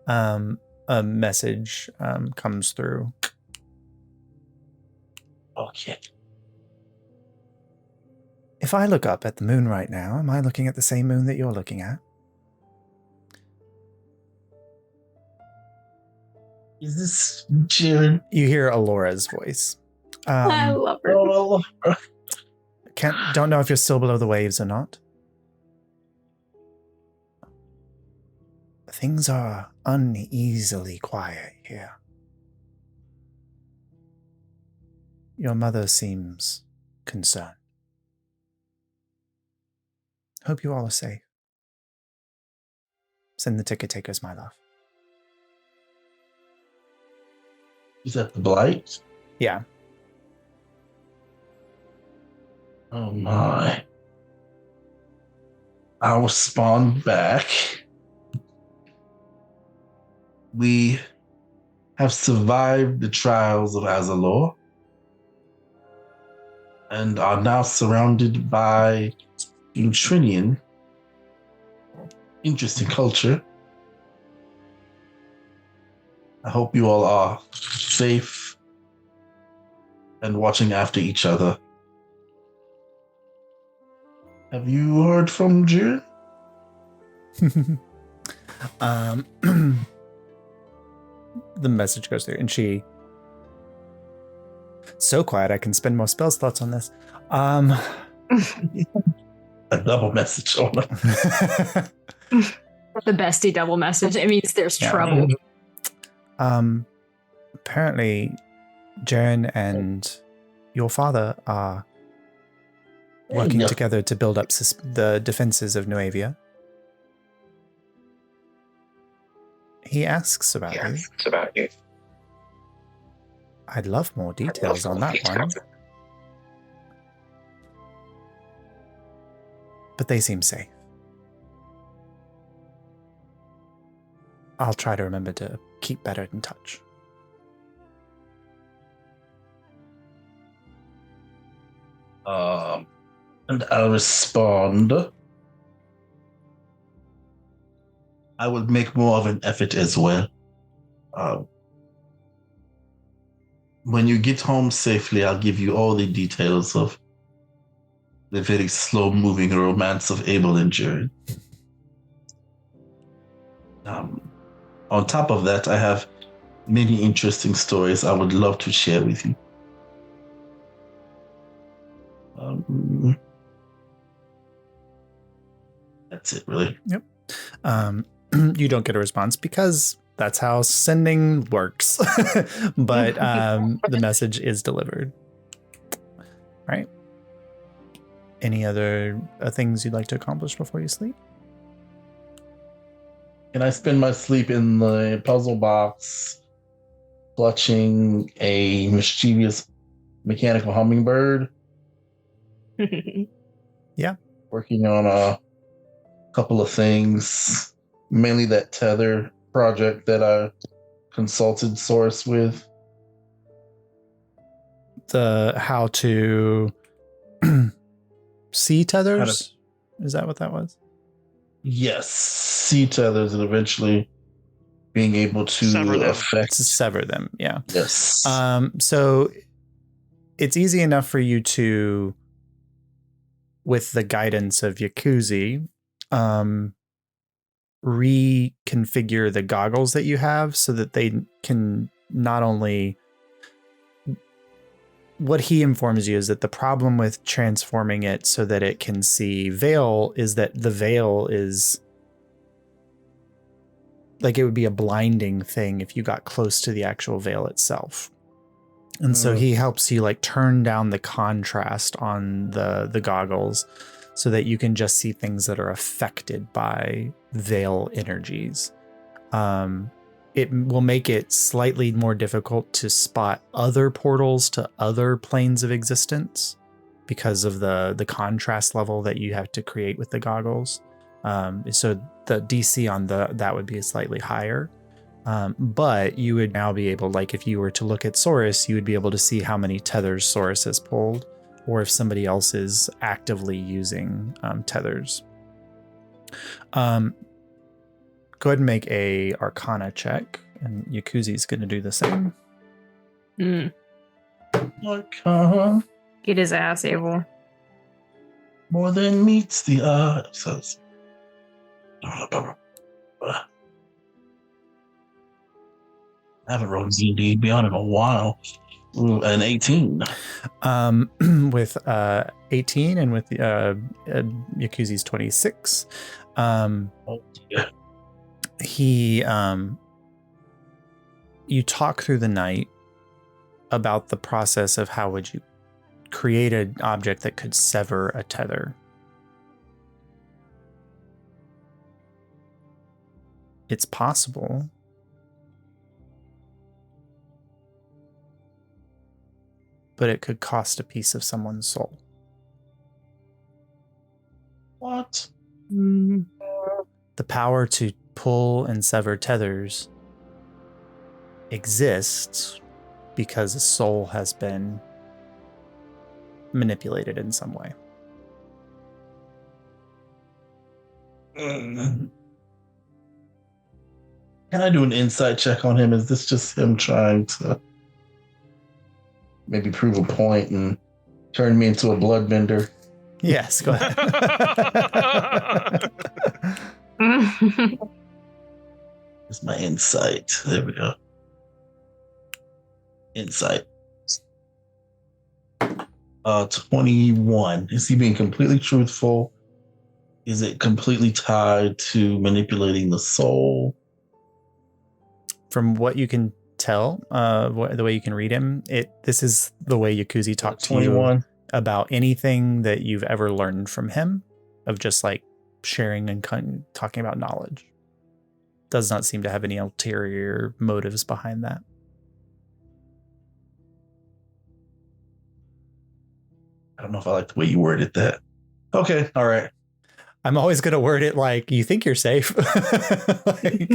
a message comes through. Okay. If I look up at the moon right now, am I looking at the same moon that you're looking at? Is this Juri? You hear Alora's voice. I love her. Oh, Don't know if you're still below the waves or not. Things are uneasily quiet here. Your mother seems concerned. Hope you all are safe. Send the ticket takers my love. is that the blight? Yeah. Oh my. I'll respond back. We have survived the trials of Azalor and are now surrounded by Lutrinian. Interesting culture. I hope you all are safe and watching after each other. Have you heard from Juri? The message goes through, and she. So quiet, I can spend more spell slots on this. A double message on it. The bestie double message. It means there's Yeah. trouble. Apparently, Jaren and your father are working Yeah. together to build up the defenses of Nuevia. He asks about you. I'd love more details on that one. But they seem safe. I'll try to remember to keep better in touch. And I'll respond. I will make more of an effort as well. When you get home safely, I'll give you all the details of the very slow-moving romance of Able and Juri. On top of that, I have many interesting stories I would love to share with you. That's it, really. Yep. You don't get a response because that's how sending works. But the message is delivered. Right. Any other things you'd like to accomplish before you sleep? Can I spend my sleep in the puzzle box, clutching a mischievous mechanical hummingbird? Yeah. Working on a couple of things, mainly that tether project that I consulted Source with. The how to see tethers? Is that what that was? Yes, sea tethers and eventually being able to Sever them. affect. To sever them, yeah. Yes. So it's easy enough for you to, with the guidance of Yakuzi, reconfigure the goggles that you have so that they can not only. What he informs you is that the problem with transforming it so that it can see veil is that the veil is like it would be a blinding thing if you got close to the actual veil itself. And so he helps you like turn down the contrast on the goggles so that you can just see things that are affected by veil energies. It will make it slightly more difficult to spot other portals to other planes of existence because of the contrast level that you have to create with the goggles. So the DC on that would be slightly higher. But you would now be able, like if you were to look at Saurus, you would be able to see how many tethers Saurus has pulled, or if somebody else is actively using tethers. Go ahead and make a Arcana check, and Yakuzi's going to do the same. Arcana Get his ass, Able. more than meets the eye. Says. I haven't rolled D&D Beyond in a while. Ooh, an 18. With 18 and with Yakuzi's 26. Oh, yeah. You talk through the night about the process of how would you create an object that could sever a tether. It's possible. But it could cost a piece of someone's soul. What? The power to pull and sever tethers exists because a soul has been manipulated in some way. Can I do an insight check on him? Is this just him trying to maybe prove a point and turn me into a bloodbender? Yes, go ahead. It's my insight. There we go. Insight. 21. Is he being completely truthful? Is it completely tied to manipulating the soul? From what you can tell, the way you can read him, this is the way Yakuzi talked to you about anything that you've ever learned from him, of just like sharing and talking about knowledge. Does not seem to have any ulterior motives behind that. I don't know if I like the way you worded that. Okay, all right. I'm always going to word it like, you think you're safe. Okay.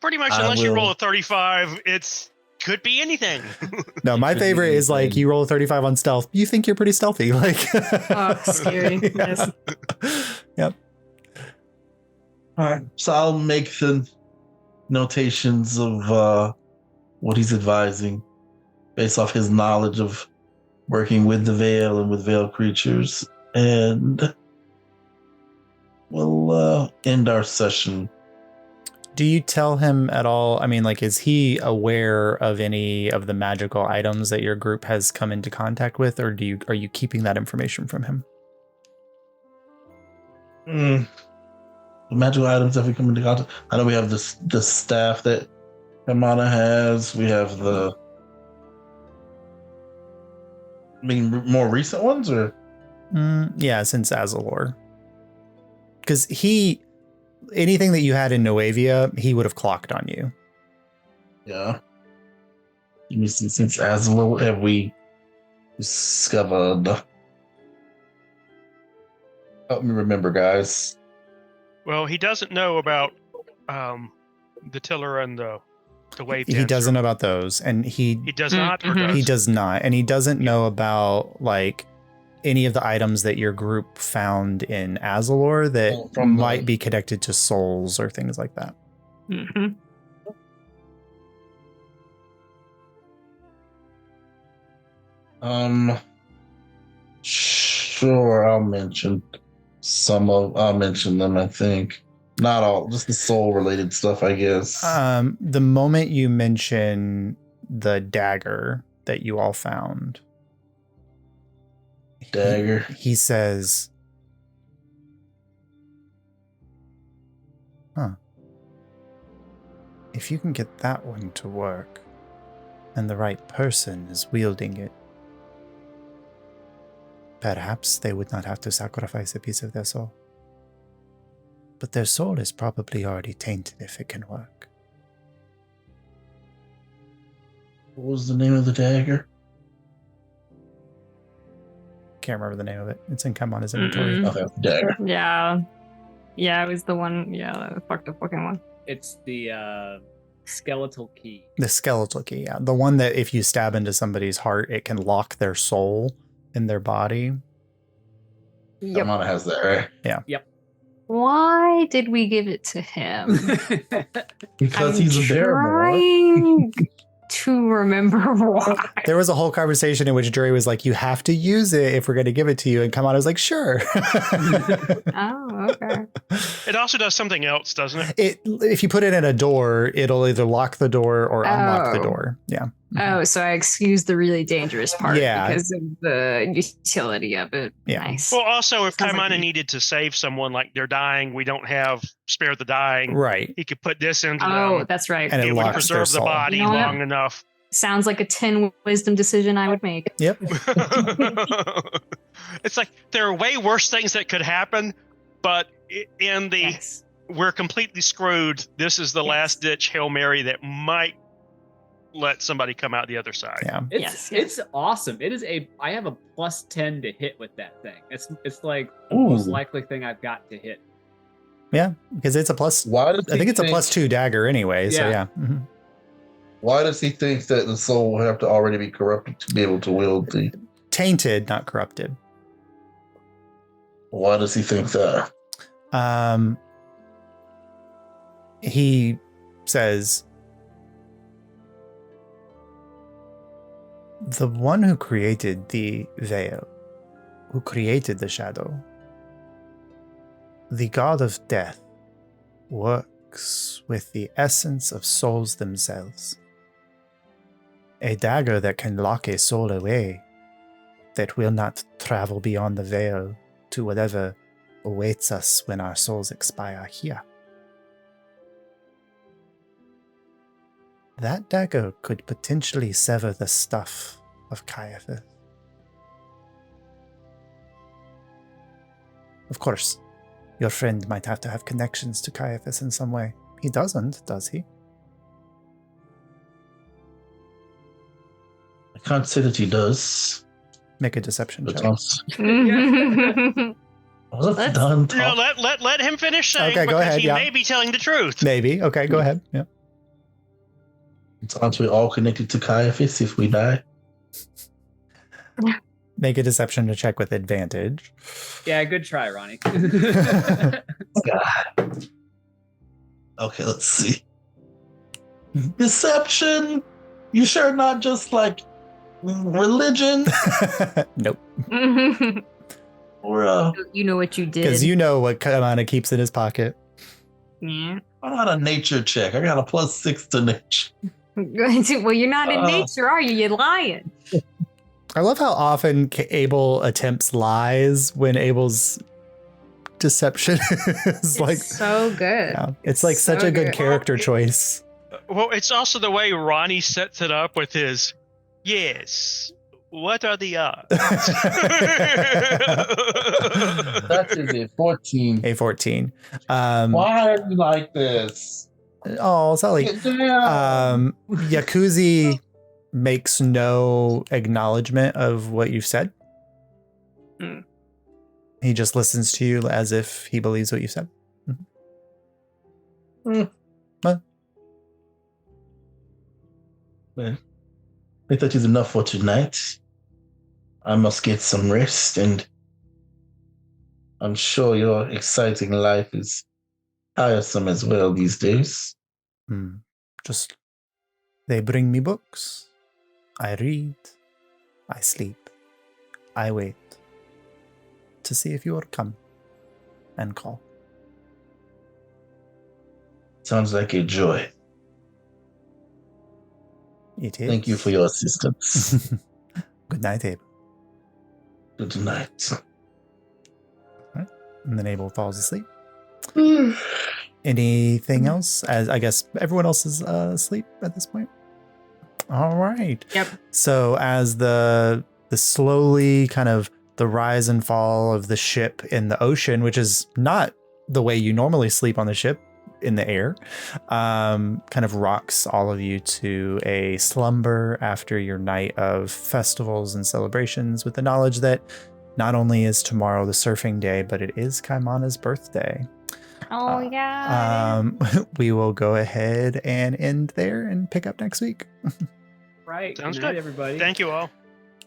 Pretty much, unless you roll a 35, it's could be anything. No, my favorite is like, you roll a 35 on stealth. You think you're pretty stealthy. Like, Oh, scary. Yes. Yep. All right. So I'll make the notations of what he's advising based off his knowledge of working with the Veil and with Veil creatures. And we'll end our session. Do you tell him at all? I mean, like, is he aware of any of the magical items that your group has come into contact with, or are you keeping that information from him? The magical items that we come into contact. I know we have the staff that Kamana has. We have more recent ones, or yeah, since Azalor, because anything that you had in Noavia, he would have clocked on you. Yeah. Let me see, since Azalor have we discovered? Help me remember, guys. Well, he doesn't know about the tiller and the wave. He doesn't know about those, and he does not. Or Mhm. does? He does not, and he doesn't know about like any of the items that your group found in Azalor that might be connected to souls or things like that. Mm-hmm. Sure, I'll mention them, I think. Not all, just the soul related stuff, I guess. The moment you mention the dagger that you all found, Dagger. he says, if you can get that one to work and the right person is wielding it, perhaps they would not have to sacrifice a piece of their soul. But their soul is probably already tainted if it can work. What was the name of the dagger? Can't remember the name of it. It's in Kamana's inventory. Okay, dagger. Yeah. Yeah, it was the one. Yeah, the fucked up fucking one. It's the skeletal key. The skeletal key, yeah. The one that if you stab into somebody's heart, it can lock their soul in their body. Kamana has that, right? Yeah. Yep. Why did we give it to him? Because I'm he's a Barrymore. trying. to remember why. There was a whole conversation in which Juri was like, you have to use it if we're going to give it to you. And Kamada was like, sure. Oh, okay. It also does something else, doesn't it? If you put it in a door, it'll either lock the door or unlock the Oh. door. Yeah. Oh, so I excused the really dangerous part Yeah. because of the utility of it. Yeah. Nice. Well, also, if Sounds like Kaimana me. needed to save someone, like they're dying, we don't have spare the dying. Right. He could put this into Oh, them. that's right. And it It would locks their preserve the soul. body You know what? long enough. Sounds like a 10 wisdom decision I would make. Yep. It's like there are way worse things that could happen, but in the Yes. we're completely screwed. This is the Yes. last ditch Hail Mary that might let somebody come out the other side. Yeah. It's awesome. I have a +10 to hit with that thing. It's like the Ooh. most likely thing I've got to hit. Yeah. Because it's a plus. Why does I think it's a +2 dagger anyway. So Yeah. yeah. Mhm. Why does he think that the soul will have to already be corrupted to be able to wield the? Tainted, not corrupted. Why does he think that? He says, the one who created the veil, who created the shadow, the god of death, works with the essence of souls themselves. A dagger that can lock a soul away, that will not travel beyond the veil to whatever awaits us when our souls expire here. That dagger could potentially sever the stuff of Caiaphas. Of course, your friend might have to have connections to Caiaphas in some way. He doesn't, does he? I can't say that he does. Make a deception But check. was Let's- done No, talk. let him finish saying Okay, go because ahead, he yeah. may be telling the truth. Maybe. Okay, go ahead. Yeah. Aren't we all connected to Caiaphas if we die? Make a deception to check with advantage. Yeah, good try, Ronnie. God. Okay, let's see. Deception? You sure not just like religion? Nope. Or You know what you did. Because you know what Kamana keeps in his pocket. Yeah. I got a nature check. I got a +6 to nature. Well, you're not in nature, are you? You're lying. I love how often Able attempts lies when Able's deception is like so good. yeah, it's like such So a good good. character Well, choice. Well, it's also the way Ronnie sets it up with his yes. What are the odds? That is a 14. A14. Why are you like this? Oh, Sully. Get down. Yakuzi makes no acknowledgement of what you've said. Hmm. He just listens to you as if he believes what you said. Well, I think that is enough for tonight. I must get some rest, and I'm sure your exciting life is tiresome as well these days. Just they bring me books. I read. I sleep. I wait to see if you will come and call. Sounds like a joy. It is. Thank you for your assistance. Good night, Abe. Good night. And then Abel falls asleep. Anything else? As I guess everyone else is asleep at this point. All right. Yep. So as the slowly kind of the rise and fall of the ship in the ocean, which is not the way you normally sleep on the ship in the air, kind of rocks all of you to a slumber after your night of festivals and celebrations, with the knowledge that not only is tomorrow the surfing day, but it is Kaimana's birthday. Oh, yeah. We will go ahead and end there and pick up next week. Right. Sounds Good night, good. everybody. Thank you all.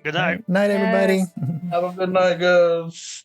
Good night. Night, everybody. Yes. Have a good night, guys.